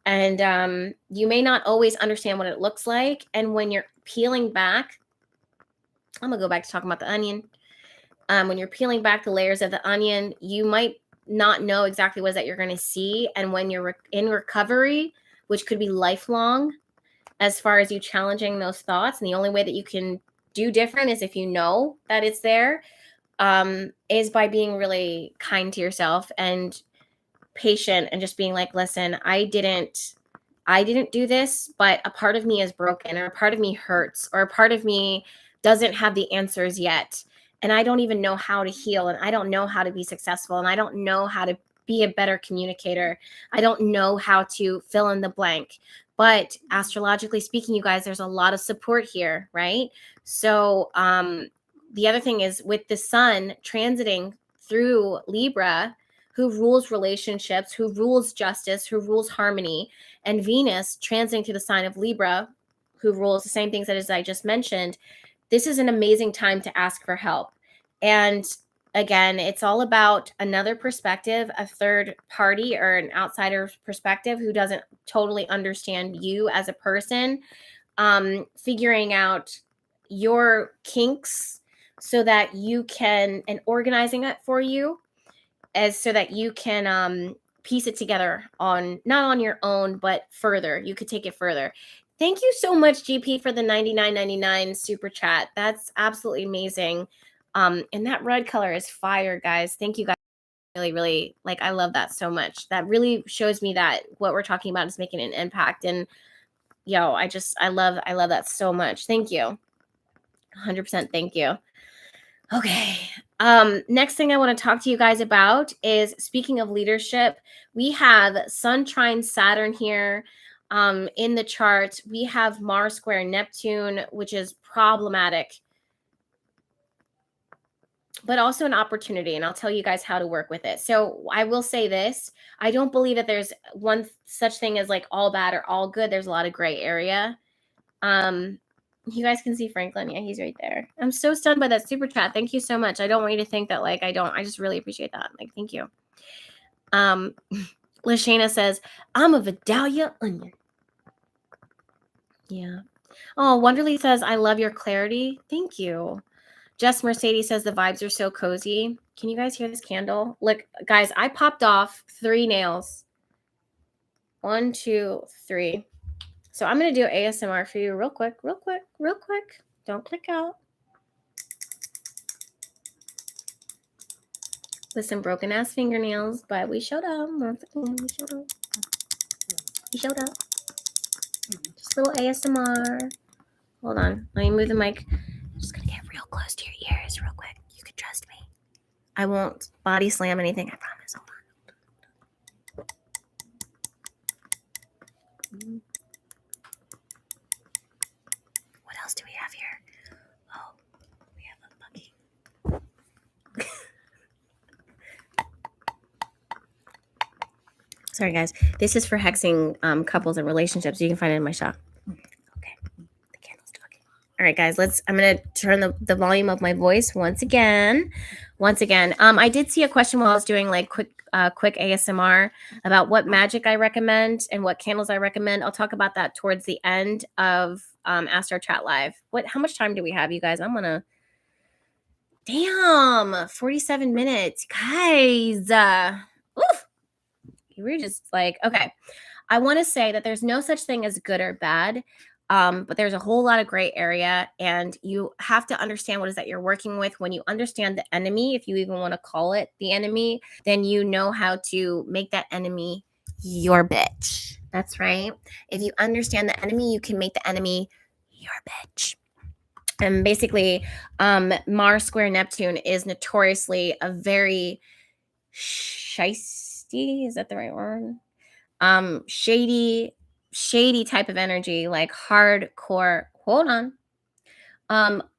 A: And you may not always understand what it looks like. And when you're peeling back, I'm going to go back to talking about the onion. When you're peeling back the layers of the onion, you might not know exactly what that you're going to see. And when you're in recovery, which could be lifelong, as far as you challenging those thoughts, and the only way that you can do different is if you know that it's there, is by being really kind to yourself and patient, and just being like, listen, I didn't do this, but a part of me is broken, or a part of me hurts, or a part of me doesn't have the answers yet, and I don't even know how to heal, and I don't know how to be successful, and I don't know how to be a better communicator. I don't know how to fill in the blank. But astrologically speaking, you guys, there's a lot of support here, right? So the other thing is with the sun transiting through Libra, who rules relationships, who rules justice, who rules harmony, and Venus transiting through the sign of Libra, who rules the same things that as I just mentioned, this is an amazing time to ask for help. And again, it's all about another perspective, a third party or an outsider perspective who doesn't totally understand you as a person, figuring out your kinks so that you can, and organizing it for you, as so that you can piece it together on, not on your own, but further. You could take it further. Thank you so much, GP, for the $99.99 super chat. That's absolutely amazing. And that red color is fire, guys. Thank you guys. Really, really, like, I love that so much. That really shows me that what we're talking about is making an impact. And I love that so much. Thank you. 100% thank you. Okay. Next thing I want to talk to you guys about is, speaking of leadership, we have Sun, Trine, Saturn here. In the chart, we have Mars square Neptune, which is problematic, but also an opportunity. And I'll tell you guys how to work with it. So I will say this. I don't believe that there's one such thing as like all bad or all good. There's a lot of gray area. You guys can see Franklin. Yeah, he's right there. I'm so stunned by that super chat. Thank you so much. I don't want you to think that like I just really appreciate that. Like, thank you. Lashana says, I'm a Vidalia onion. Yeah. Oh, Wonderly says, I love your clarity. Thank you. Jess Mercedes says the vibes are so cozy. Can you guys hear this candle? Look, guys, I popped off 3 nails. 1, 2, 3. So I'm going to do ASMR for you real quick. Don't click out. With some broken ass fingernails, but we showed up. We showed up. Just a little ASMR. Hold on. Let me move the mic. I'm just going to get real close to your ears real quick. You can trust me. I won't body slam anything, I promise. Hold on. What else do we have here? Oh, we have a buggy. Sorry, guys. This is for hexing couples and relationships. You can find it in my shop. Okay. The candle's talking. All right, guys. I'm going to turn the volume of my voice once again. I did see a question while I was doing like quick ASMR about what magic I recommend and what candles I recommend. I'll talk about that towards the end of Astro Chat Live. How much time do we have, you guys? I'm going to... Damn, 47 minutes. Guys. Oof. You were just like, okay. I want to say that there's no such thing as good or bad. But there's a whole lot of gray area, and you have to understand what is that you're working with. When you understand the enemy, if you even want to call it the enemy, then you know how to make that enemy your bitch. That's right. If you understand the enemy, you can make the enemy your bitch. And basically, Mars square Neptune is notoriously a very shisty, is that the right word? Shady type of energy, like hardcore. Hold on.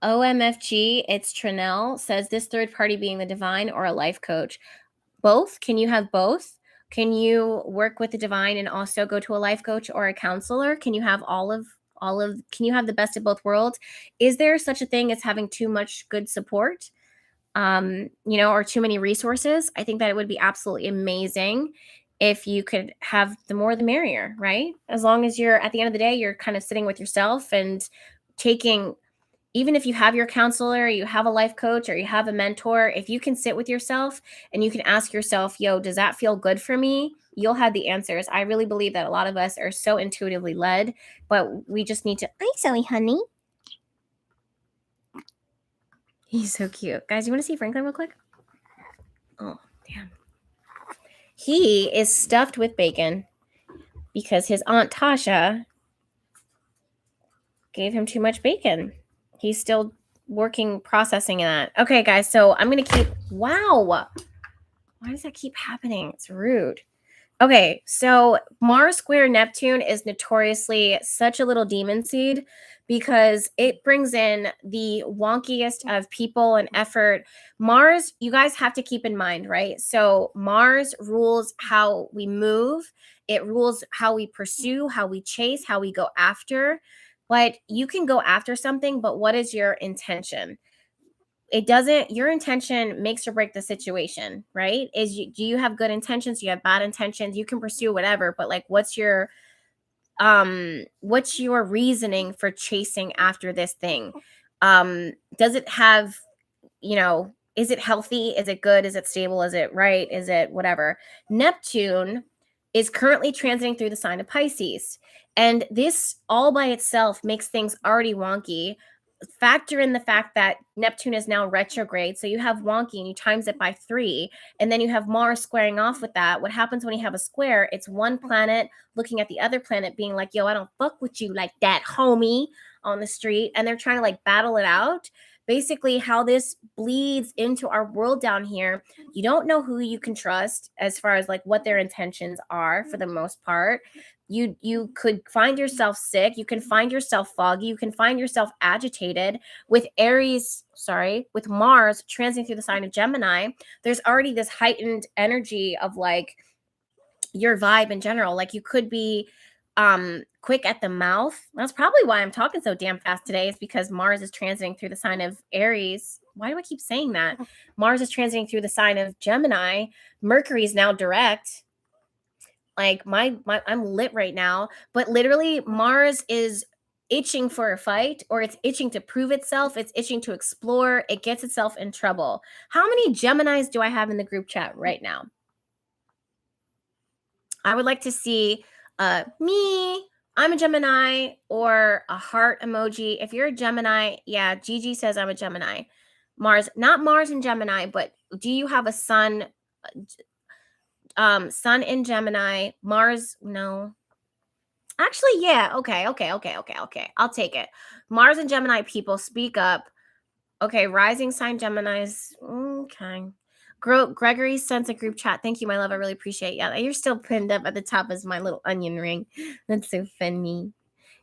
A: OMFG, it's Trinell, says this third party being the divine or a life coach. Both? Can you have both? Can you work with the divine and also go to a life coach or a counselor? Can you have can you have the best of both worlds? Is there such a thing as having too much good support? Or too many resources? I think that it would be absolutely amazing if you could have the more the merrier, right? As long as you're, at the end of the day, you're kind of sitting with yourself and taking, even if you have your counselor, you have a life coach, or you have a mentor, if you can sit with yourself and you can ask yourself, yo, does that feel good for me? You'll have the answers. I really believe that a lot of us are so intuitively led, but we just need to, hi, Zoe, honey. He's so cute. Guys, you want to see Franklin real quick? Oh, damn. He is stuffed with bacon because his Aunt Tasha gave him too much bacon. He's still processing that. Okay, guys, so I'm going to keep... Wow. Why does that keep happening? It's rude. Okay, so Mars square Neptune is notoriously such a little demon seed because it brings in the wonkiest of people and effort. Mars, you guys have to keep in mind, right? So Mars rules how we move. It rules how we pursue, how we chase, how we go after. But you can go after something, but what is your intention? Your intention makes or break the situation, right? Do you have good intentions? Do you have bad intentions? You can pursue whatever, but like, what's your reasoning for chasing after this thing? Does it have, is it healthy? Is it good? Is it stable? Is it right? Is it whatever? Neptune is currently transiting through the sign of Pisces. And this all by itself makes things already wonky. Factor in the fact that Neptune is now retrograde. So you have wonky and you times it by 3. And then you have Mars squaring off with that. What happens when you have a square? It's one planet looking at the other planet being like, yo, I don't fuck with you like that, homie, on the street. And they're trying to like battle it out. Basically, how this bleeds into our world down here, you don't know who you can trust as far as like what their intentions are for the most part. You could find yourself sick, you can find yourself foggy, you can find yourself agitated. With with Mars transiting through the sign of Gemini, there's already this heightened energy of like your vibe in general. Like you could be quick at the mouth. That's probably why I'm talking so damn fast today, is because Mars is transiting through the sign of Aries. Why do I keep saying that? Mars is transiting through the sign of Gemini. Mercury is now direct. Like I'm lit right now, but literally Mars is itching for a fight, or it's itching to prove itself, it's itching to explore, it gets itself in trouble. How many Geminis do I have in the group chat right now? I would like to see me, I'm a Gemini, or a heart emoji. If you're a Gemini, yeah, Gigi says I'm a Gemini. Mars, not Mars in Gemini, but do you have a sun in Gemini? Mars, no. Actually, yeah. Okay. I'll take it. Mars and Gemini people, speak up. Okay, rising sign Geminis. Okay. Gregory sent a group chat. Thank you, my love. I really appreciate it. Yeah, you're still pinned up at the top as my little onion ring. That's so funny.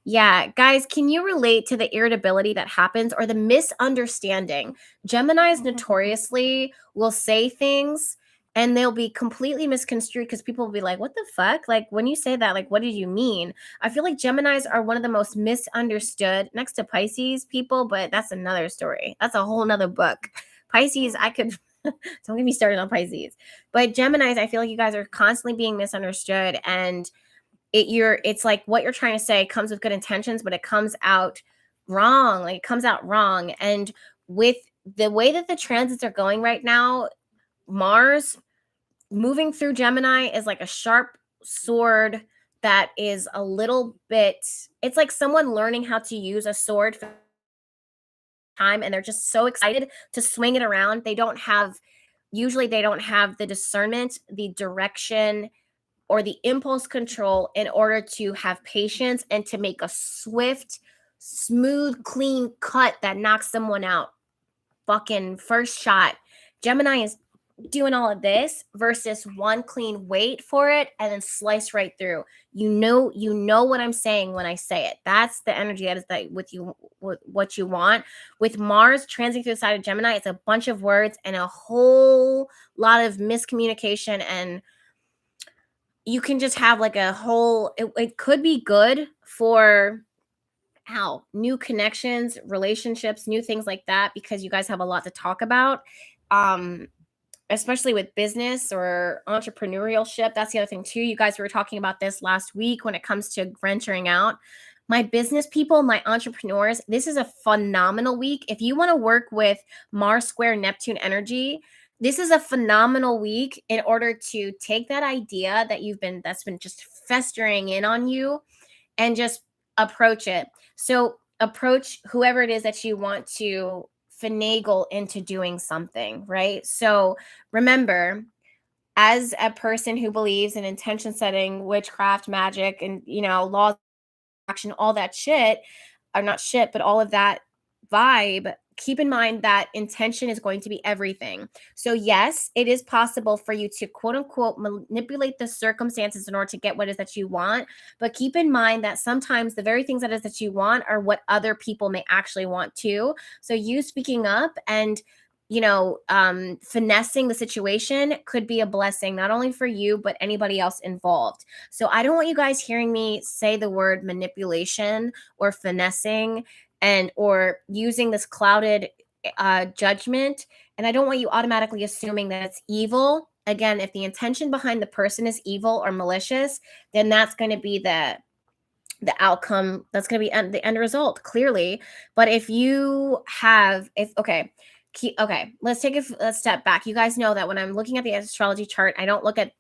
A: Yeah, guys, can you relate to the irritability that happens or the misunderstanding? Geminis notoriously will say things and they'll be completely misconstrued because people will be like, what the fuck? Like, when you say that, like, what did you mean? I feel like Geminis are one of the most misunderstood next to Pisces people, but that's another story. That's a whole nother book. Pisces, I could, don't get me started on Pisces. But Geminis, I feel like you guys are constantly being misunderstood, and it's like what you're trying to say comes with good intentions, but it comes out wrong. Like, it comes out wrong. And with the way that the transits are going right now, Mars moving through Gemini is like a sharp sword that is a little bit, it's like someone learning how to use a sword for time, and they're just so excited to swing it around. They don't have the discernment, the direction, or the impulse control in order to have patience and to make a swift, smooth, clean cut that knocks someone out. Fucking first shot. Gemini is doing all of this versus one clean wait for it and then slice right through. You know what I'm saying when I say it. That's the energy that is that with what you want. With Mars transiting through the side of Gemini, it's a bunch of words and a whole lot of miscommunication, and you can just have like a whole, it could be good for new connections, relationships, new things like that, because you guys have a lot to talk about, especially with business or entrepreneurship. That's the other thing too. You guys were talking about this last week when it comes to venturing out. My business people, my entrepreneurs, this is a phenomenal week. If you want to work with Mars square Neptune energy, this is a phenomenal week in order to take that idea that's been just festering in on you and just approach it. So approach whoever it is that you want to finagle into doing something, right? So remember, as a person who believes in intention setting, witchcraft, magic, and laws of action, all that shit, or not shit, but all of that vibe, keep in mind that intention is going to be everything. So yes, it is possible for you to quote unquote manipulate the circumstances in order to get what it is that you want. But keep in mind that sometimes the very things that you want are what other people may actually want too. So you speaking up and finessing the situation could be a blessing, not only for you, but anybody else involved. So I don't want you guys hearing me say the word manipulation or finessing or using this clouded judgment. And I don't want you automatically assuming that it's evil. Again, if the intention behind the person is evil or malicious, then that's going to be the outcome. That's going to be the end result, clearly. But if Okay, let's take a step back. You guys know that when I'm looking at the astrology chart, I don't look at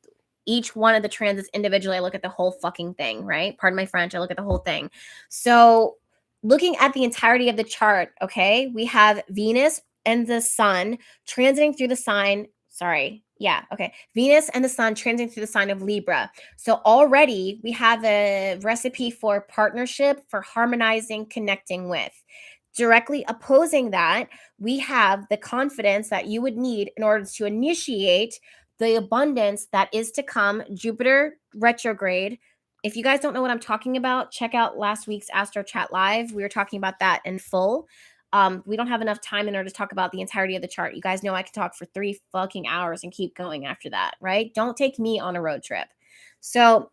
A: each one of the transits individually. I look at the whole fucking thing, right? Pardon my French. I look at the whole thing. So, looking at the entirety of the chart, okay, we have Venus and the sun transiting through the sign. Sorry. Yeah. Okay. Venus and the sun transiting through the sign of Libra. So, already we have a recipe for partnership, for harmonizing, connecting with. Directly opposing that, we have the confidence that you would need in order to initiate the abundance that is to come. Jupiter retrograde. If you guys don't know what I'm talking about, check out last week's Astro Chat Live. We were talking about that in full. We don't have enough time in order to talk about the entirety of the chart. You guys know I can talk for 3 fucking hours and keep going after that, right? Don't take me on a road trip. So,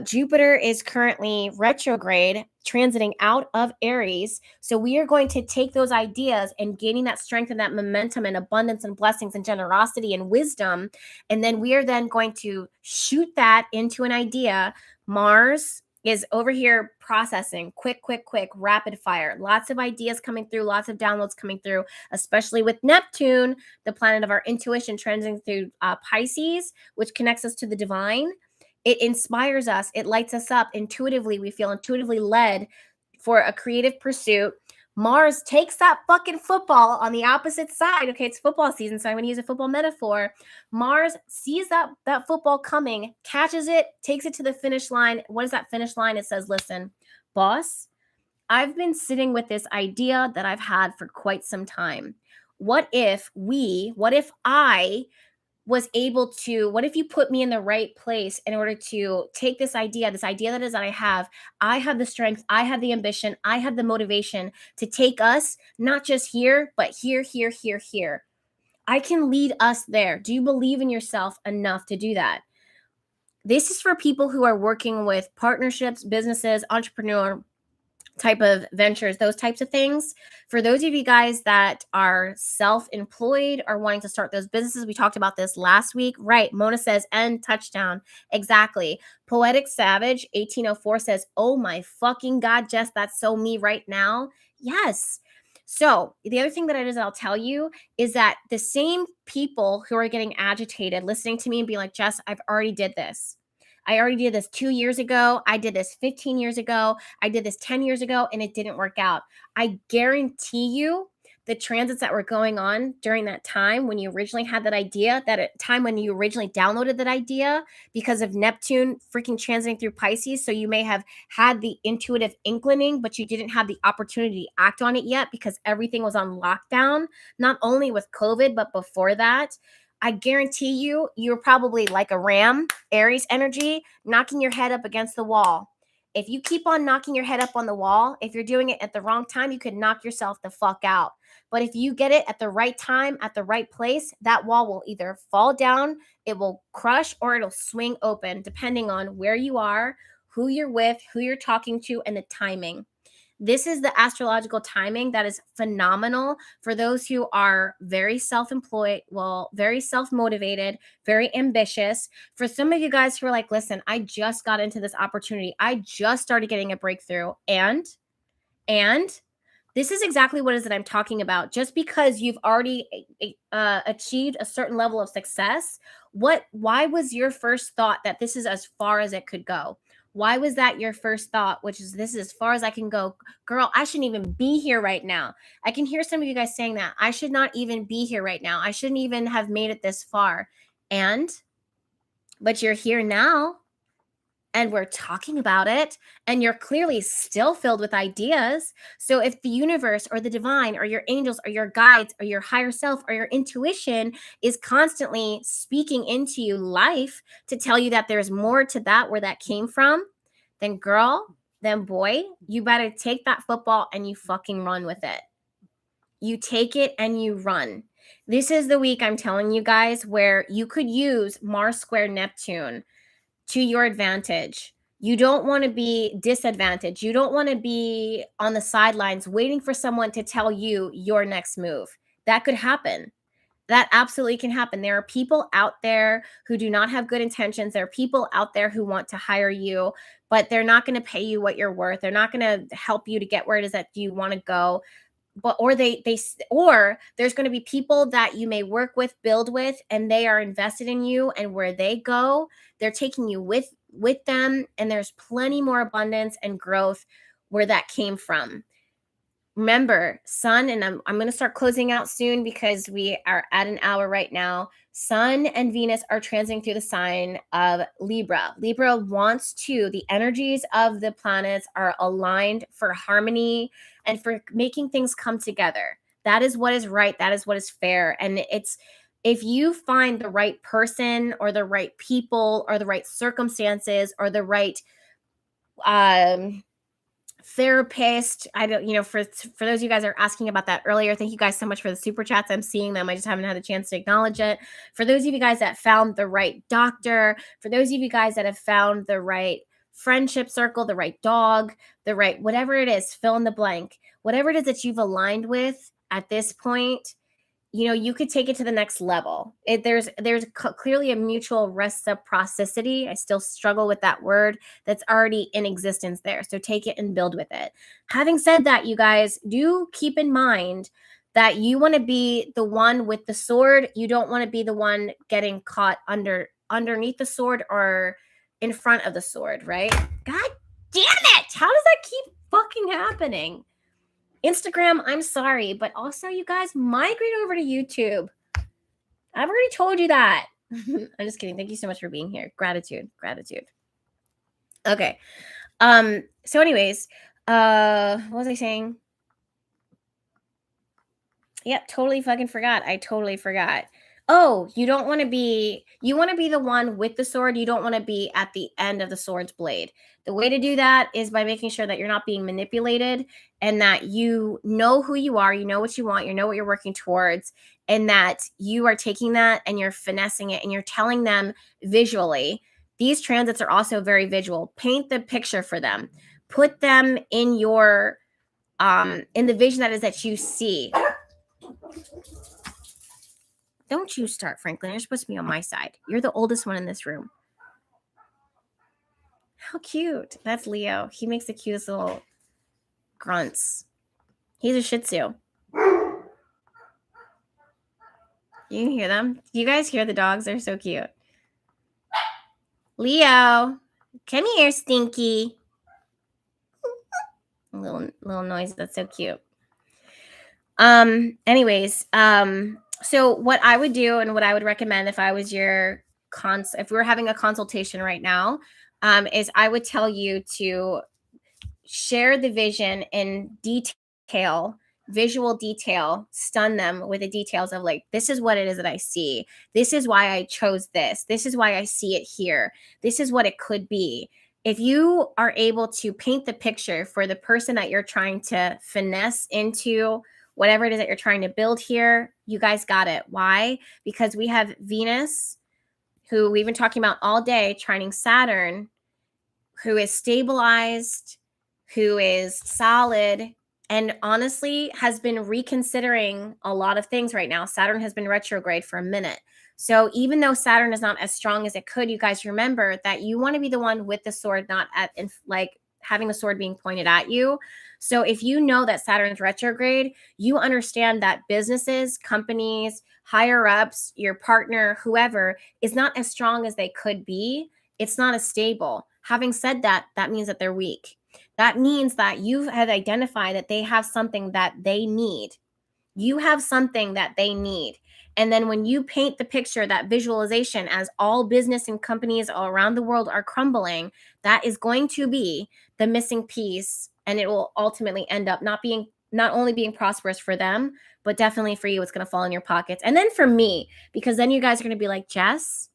A: Jupiter is currently retrograde, transiting out of Aries. So we are going to take those ideas and gaining that strength and that momentum and abundance and blessings and generosity and wisdom. And then we are then going to shoot that into an idea. Mars is over here processing quick, rapid fire. Lots of ideas coming through, lots of downloads coming through, especially with Neptune, the planet of our intuition, transiting through Pisces, which connects us to the divine. It inspires us. It lights us up intuitively. We feel intuitively led for a creative pursuit. Mars takes that fucking football on the opposite side. Okay, it's football season, so I'm going to use a football metaphor. Mars sees that football coming, catches it, takes it to the finish line. What is that finish line? It says, listen, boss, I've been sitting with this idea that I've had for quite some time. What if I was able to, what if you put me in the right place in order to take this idea that is that I have the strength, I have the ambition, I have the motivation to take us not just here, but here. I can lead us there. Do you believe in yourself enough to do that? This is for people who are working with partnerships, businesses, entrepreneur type of ventures, those types of things. For those of you guys that are self-employed or wanting to start those businesses, we talked about this last week, right? Mona says, and touchdown. Exactly. Poetic Savage 1804 says, oh my fucking God, Jess, that's so me right now. Yes. So the other thing that it is I'll tell you is that the same people who are getting agitated, listening to me and being like, Jess, I've already did this. I already did this 2 years ago. I did this 15 years ago. I did this 10 years ago, and it didn't work out. I guarantee you the transits that were going on during that time when you originally had that idea, that time when you originally downloaded that idea because of Neptune freaking transiting through Pisces. So you may have had the intuitive inclining, but you didn't have the opportunity to act on it yet because everything was on lockdown, not only with COVID, but before that. I guarantee you're probably like a ram, Aries energy, knocking your head up against the wall. If you keep on knocking your head up on the wall, if you're doing it at the wrong time, you could knock yourself the fuck out. But if you get it at the right time, at the right place, that wall will either fall down, it will crush, or it'll swing open, depending on where you are, who you're with, who you're talking to, and the timing. This is the astrological timing that is phenomenal for those who are very self-employed, very self-motivated, very ambitious. For some of you guys who are like, listen, I just got into this opportunity. I just started getting a breakthrough. And this is exactly what it is that I'm talking about. Just because you've already achieved a certain level of success, why was your first thought that this is as far as it could go? Why was that your first thought, which is this is as far as I can go? Girl, I shouldn't even be here right now. I can hear some of you guys saying that. I should not even be here right now. I shouldn't even have made it this far. But you're here now. And we're talking about it, and you're clearly still filled with ideas. So if the universe or the divine or your angels or your guides or your higher self or your intuition is constantly speaking into you life to tell you that there's more to that where that came from, then girl, then boy, you better take that football and you fucking run with it. You take it and you run. This is the week I'm telling you guys where you could use Mars square Neptune to your advantage. You don't want to be disadvantaged. You don't want to be on the sidelines waiting for someone to tell you your next move. That could happen. That absolutely can happen. There are people out there who do not have good intentions. There are people out there who want to hire you, but they're not going to pay you what you're worth. They're not going to help you to get where it is that you want to go. or there's going to be people that you may work with, build with, and they are invested in you, and where they go, they're taking you with them, and there's plenty more abundance and growth where that came from. Remember, Sun, and I'm going to start closing out soon because we are at an hour right now. Sun and Venus are transiting through the sign of Libra. Libra wants to, the energies of the planets are aligned for harmony and for making things come together. That is what is right. That is what is fair. And it's, if you find the right person or the right people or the right circumstances or the right therapist, I don't, for those of you guys that are asking about that earlier, thank you guys so much for the super chats. I'm seeing them, I just haven't had a chance to acknowledge it. For those of you guys that found the right doctor, for those of you guys that have found the right friendship circle, the right dog, the right whatever it is, fill in the blank, whatever it is that you've aligned with at this point, you could take it to the next level. There's clearly a mutual reciprocity. I still struggle with that word that's already in existence there. So take it and build with it. Having said that, you guys do keep in mind that you want to be the one with the sword. You don't want to be the one getting caught underneath the sword or in front of the sword, right? God damn it! How does that keep fucking happening? Instagram, I'm sorry, but also you guys migrate over to YouTube. I've already told you that. I'm just kidding. Thank you so much for being here. Gratitude. Okay. So anyways, what was I saying? Yep, totally fucking forgot. I totally forgot. Oh, you want to be the one with the sword. You don't want to be at the end of the sword's blade. The way to do that is by making sure that you're not being manipulated and that you know who you are, you know what you want, you know what you're working towards, and that you are taking that and you're finessing it and you're telling them visually. These transits are also very visual. Paint the picture for them. Put them in your in the vision that you see. Don't you start, Franklin. You're supposed to be on my side. You're the oldest one in this room. How cute. That's Leo. He makes the cutest little grunts. He's a Shih Tzu. You can hear them? You guys hear the dogs? They're so cute. Leo, come here, Stinky. Little noise. That's so cute. Anyways, so what I would do and what I would recommend if I was your if we were having a consultation right now, is I would tell you to share the vision in detail, visual detail, stun them with the details of like, this is what it is that I see. This is why I chose this. This is why I see it here. This is what it could be. If you are able to paint the picture for the person that you're trying to finesse into whatever it is that you're trying to build here, you guys got it. Why? Because we have Venus, who we've been talking about all day, trining Saturn, who is stabilized, who is solid, and honestly has been reconsidering a lot of things right now. Saturn has been retrograde for a minute. So even though Saturn is not as strong as it could, you guys remember that you want to be the one with the sword, not at like having the sword being pointed at you. So if you know that Saturn's retrograde, you understand that businesses, companies, higher ups, your partner, whoever is not as strong as they could be. It's not as stable. Having said that, that means that they're weak. That means that you have identified that they have something that they need. You have something that they need. And then when you paint the picture, that visualization, as all business and companies all around the world are crumbling, that is going to be the missing piece. And it will ultimately end up not only being prosperous for them, but definitely for you, it's going to fall in your pockets. And then for me, because then you guys are going to be like, Jess,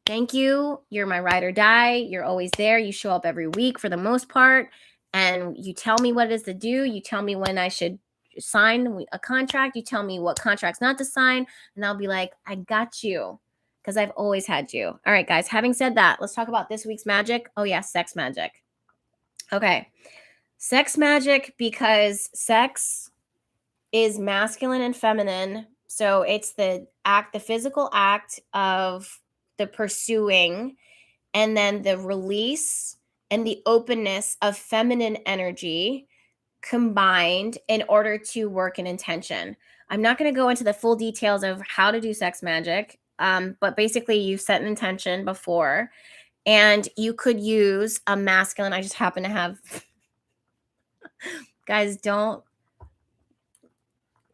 A: thank you. You're my ride or die. You're always there. You show up every week for the most part. And you tell me what it is to do. You tell me when I should sign a contract. You tell me what contracts not to sign. And I'll be like, I got you. Because I've always had you. All right, guys. Having said that, let's talk about this week's magic. Oh, yeah. Sex magic. Okay. Sex magic, because sex is masculine and feminine. So it's the physical act of the pursuing, and then the release and the openness of feminine energy combined in order to work an intention. I'm not going to go into the full details of how to do sex magic, but basically you set an intention before, and you could use a masculine. I just happen to have, guys,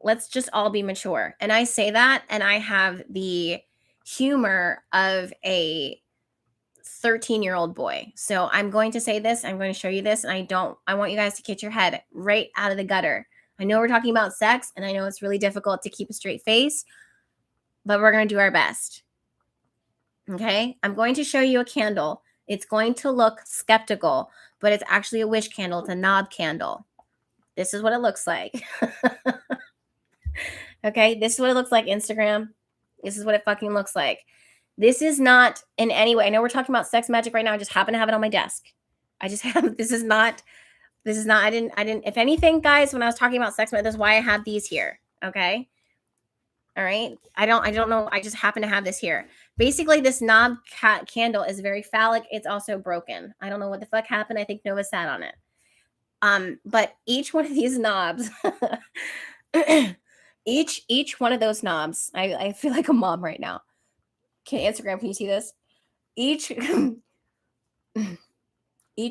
A: let's just all be mature. And I say that, and I have the humor of a 13-year-old boy. So I'm going to say this, I'm going to show you this, and I want you guys to get your head right out of the gutter. I know we're talking about sex, and I know it's really difficult to keep a straight face, but we're going to do our best. Okay? I'm going to show you a candle. It's going to look skeptical, but it's actually a wish candle. It's a knob candle. This is what it looks like. Okay? This is what it looks like, Instagram. This is what it fucking looks like. This is not in any way. I know we're talking about sex magic right now. I just happen to have it on my desk. I just have, this is not, I didn't, if anything, guys, when I was talking about sex magic, that's why I have these here. Okay. All right. I don't know. I just happen to have this here. Basically, this knob candle is very phallic. It's also broken. I don't know what the fuck happened. I think Nova sat on it. But each one of these knobs, each one of those knobs, I feel like a mom right now. Instagram, can you see this? Each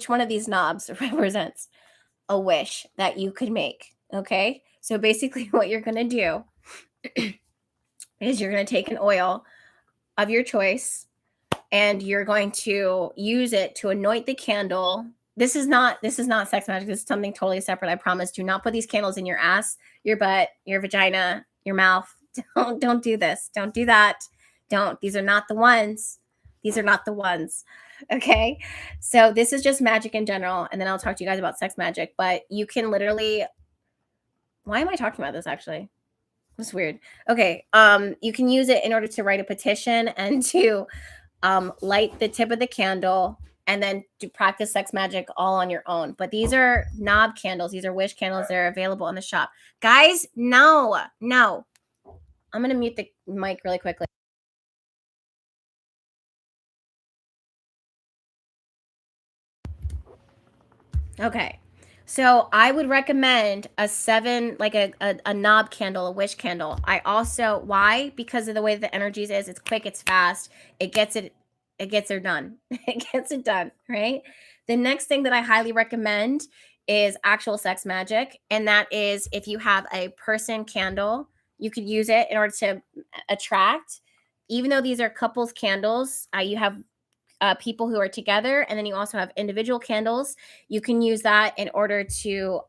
A: one of these knobs represents a wish that you could make. Okay. So basically what you're going to do is you're going to take an oil of your choice, and you're going to use it to anoint the candle. This is not sex magic. This is something totally separate. I promise. Do not put these candles in your ass, your butt, your vagina, your mouth. Don't do this. Don't do that. Don't. These are not the ones. These are not the ones. Okay. So this is just magic in general. And then I'll talk to you guys about sex magic. But you can literally, why am I talking about this actually? It's weird. Okay. You can use it in order to write a petition and to light the tip of the candle and then to practice sex magic all on your own. But these are knob candles. These are wish candles. They're available in the shop. Guys, no. I'm going to mute the mic really quickly. Okay. So I would recommend a 7, like a knob candle, a wish candle. I also, why? Because of the way the energies is, it's quick, it's fast, it gets it done. It gets it done, right? The next thing that I highly recommend is actual sex magic. And that is, if you have a person candle, you could use it in order to attract. Even though these are couples candles, you have people who are together, and then you also have individual candles. You can use that in order to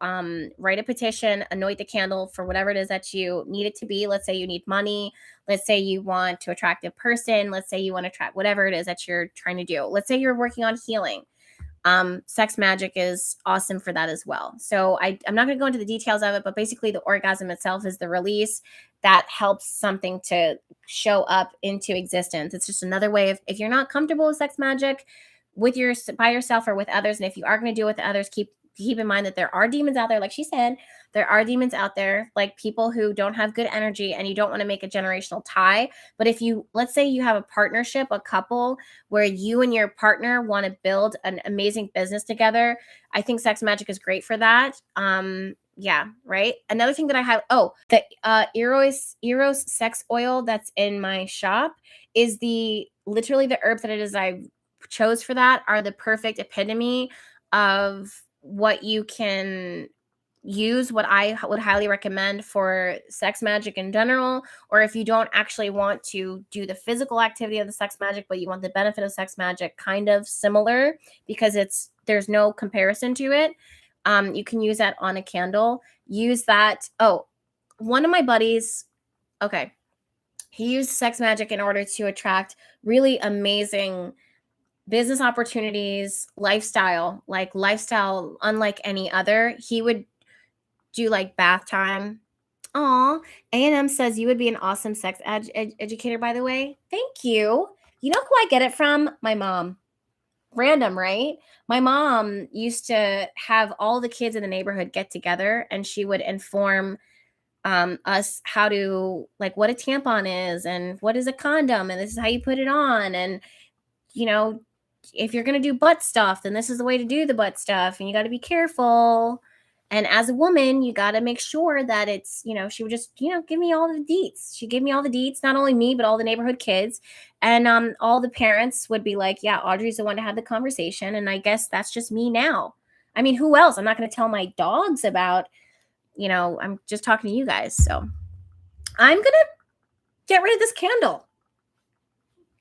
A: write a petition, anoint the candle for whatever it is that you need it to be. Let's say you need money. Let's say you want to attract a person. Let's say you want to attract whatever it is that you're trying to do. Let's say you're working on healing. Sex magic is awesome for that as well. So I'm not going to go into the details of it, but basically the orgasm itself is the release that helps something to show up into existence. It's just another way of, if you're not comfortable with sex magic by yourself or with others, and if you are going to do it with others, keep in mind that there are demons out there. Like she said, there are demons out there, like people who don't have good energy, and you don't want to make a generational tie. But if you, let's say you have a partnership, a couple where you and your partner want to build an amazing business together, I think sex magic is great for that. Yeah, right. Another thing that I have, the Eros sex oil that's in my shop is literally the herb that it is I chose for that are the perfect epitome of what you can use, what I would highly recommend for sex magic in general. Or if you don't actually want to do the physical activity of the sex magic, but you want the benefit of sex magic kind of similar, because there's no comparison to it. You can use that on a candle. Use that. One of my buddies, he used sex magic in order to attract really amazing business opportunities, lifestyle unlike any other. He would do like bath time. Aw, A&M says you would be an awesome sex educator, by the way. Thank you. You know who I get it from? My mom. Random, right? My mom used to have all the kids in the neighborhood get together, and she would inform us how to, like, what a tampon is and what is a condom, and this is how you put it on. And, you know, if you're going to do butt stuff, then this is the way to do the butt stuff, and you got to be careful. And as a woman, you got to make sure that it's, she would just, give me all the deets. She gave me all the deets, not only me, but all the neighborhood kids. And all the parents would be like, yeah, Audrey's the one to have the conversation. And I guess that's just me now. I mean, who else? I'm not going to tell my dogs about, I'm just talking to you guys. So I'm going to get rid of this candle.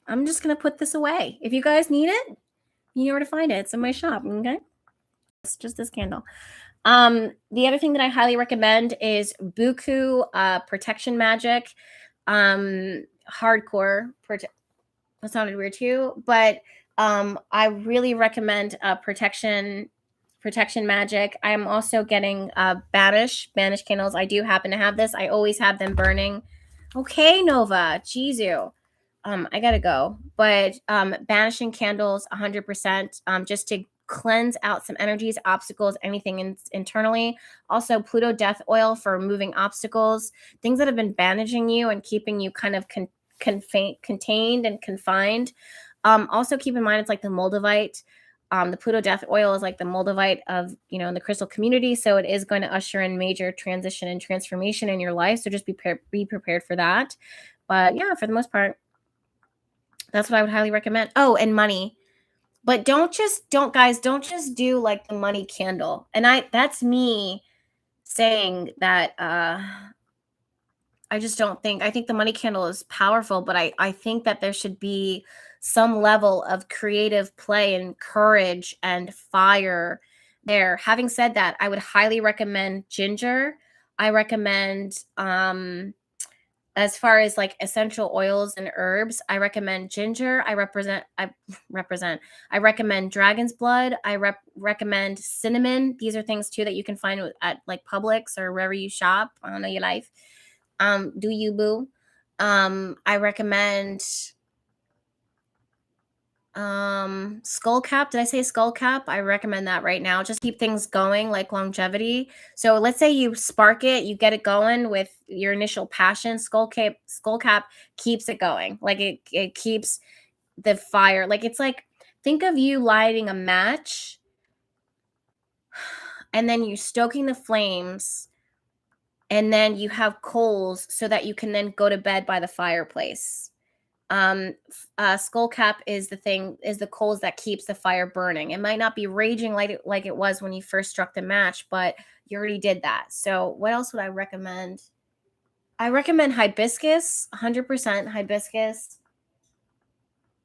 A: I'm just going to put this away. If you guys need it, you know where to find it. It's in my shop. Okay. It's just this candle. The other thing that I highly recommend is Buku protection magic. Hardcore. That sounded weird too, but I really recommend protection magic. I am also getting banish candles. I do happen to have this. I always have them burning. Okay, Nova, Jizu. I gotta go, but banishing candles 100%, just to cleanse out some energies, obstacles, anything internally. Also Pluto death oil for removing obstacles, things that have been banishing you and keeping you kind of contained and confined. Also keep in mind, it's like the Moldavite. The Pluto death oil is like the Moldavite of, in the crystal community. So it is going to usher in major transition and transformation in your life. So just be prepared for that. But yeah, for the most part, that's what I would highly recommend. Oh, and money. But don't just do like the money candle. And that's me saying that I just don't think, I think the money candle is powerful, but I think that there should be some level of creative play and courage and fire there. Having said that, I would highly recommend ginger. I recommend as far as like essential oils and herbs, I recommend ginger. I recommend dragon's blood. I recommend cinnamon. These are things too that you can find at like Publix or wherever you shop. I don't know your life. Do you, boo? I recommend skull cap. Did I say skull cap? I recommend that right now. Just keep things going, like longevity. So let's say you spark it, you get it going with your initial passion. Skull cap keeps it going. Like it keeps the fire. Like it's like, think of you lighting a match and then you stoking the flames, and then you have coals so that you can then go to bed by the fireplace. Skull cap is the coals that keeps the fire burning. It might not be raging like it was when you first struck the match, but you already did that. So what else would I recommend? I recommend hibiscus, 100% hibiscus.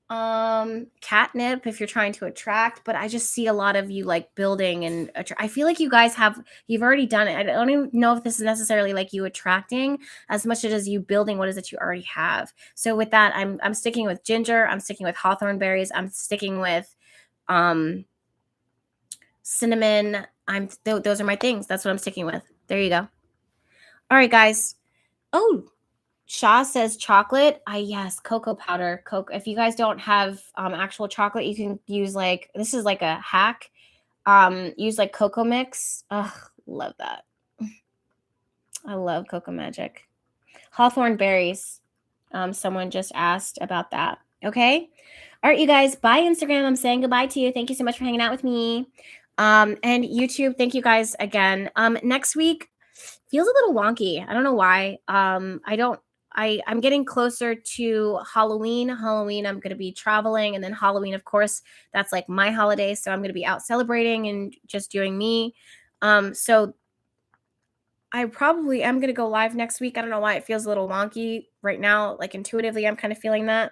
A: Catnip if you're trying to attract, but I just see a lot of you like building, and I feel like you guys you've already done it. I don't even know if this is necessarily like you attracting as much as you building what is it you already have. So with that, I'm sticking with ginger, I'm sticking with hawthorn berries, I'm sticking with cinnamon. Those are my things. That's what I'm sticking with. There you go. All right, guys. Oh, Shaw says chocolate. Yes, cocoa powder. If you guys don't have actual chocolate, you can use this is like a hack. Use like cocoa mix. Ugh, love that. I love cocoa magic. Hawthorn berries. Someone just asked about that. Okay. All right, you guys. Bye, Instagram. I'm saying goodbye to you. Thank you so much for hanging out with me. And YouTube, thank you guys again. Next week feels a little wonky. I don't know why. I'm getting closer to Halloween. I'm going to be traveling, and then Halloween, of course, that's like my holiday. So I'm going to be out celebrating and just doing me. So I probably am going to go live next week. I don't know why it feels a little wonky right now. Like intuitively, I'm kind of feeling that.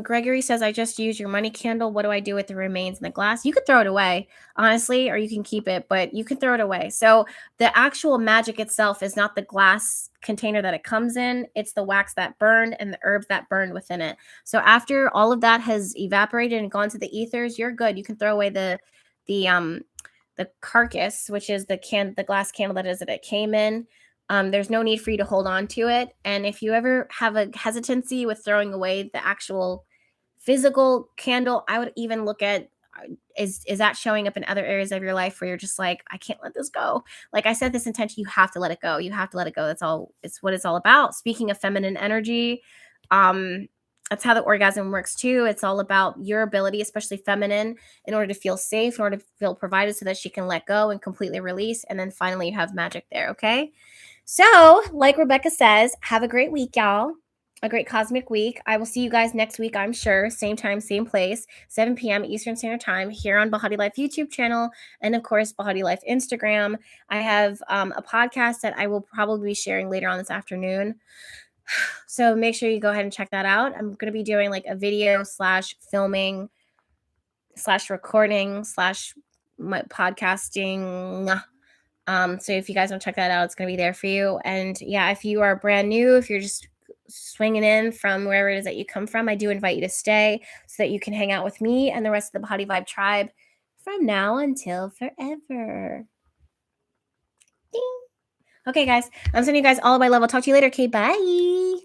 A: Gregory says, I just use your money candle. What do I do with the remains in the glass? You could throw it away, honestly, or you can keep it, but you can throw it away. So the actual magic itself is not the glass container that it comes in. It's the wax that burned and the herbs that burned within it. So after all of that has evaporated and gone to the ethers, you're good. You can throw away the carcass, which is the glass candle that it came in. There's no need for you to hold on to it. And if you ever have a hesitancy with throwing away the actual physical candle, I would even look at, is that showing up in other areas of your life where you're just like, I can't let this go. Like I said, this intention, you have to let it go. You have to let it go. That's all. It's what it's all about. Speaking of feminine energy, That's how the orgasm works too. It's all about your ability, especially feminine, in order to feel safe, in order to feel provided so that she can let go and completely release. And then finally you have magic there, okay? So, like Rebecca says, have a great week, y'all. A great cosmic week. I will see you guys next week, I'm sure. Same time, same place, 7 p.m. Eastern Standard Time here on Bahati Life YouTube channel. And of course, Bahati Life Instagram. I have a podcast that I will probably be sharing later on this afternoon. So make sure you go ahead and check that out. I'm going to be doing like a video / filming / recording / my podcasting. So if you guys want to check that out, it's going to be there for you. And yeah, if you are brand new, if you're just swinging in from wherever it is that you come from, I do invite you to stay so that you can hang out with me and the rest of the Bahati Vibe tribe from now until forever. Ding. Okay, guys, I'm sending you guys all of my love. I'll talk to you later. Okay, bye.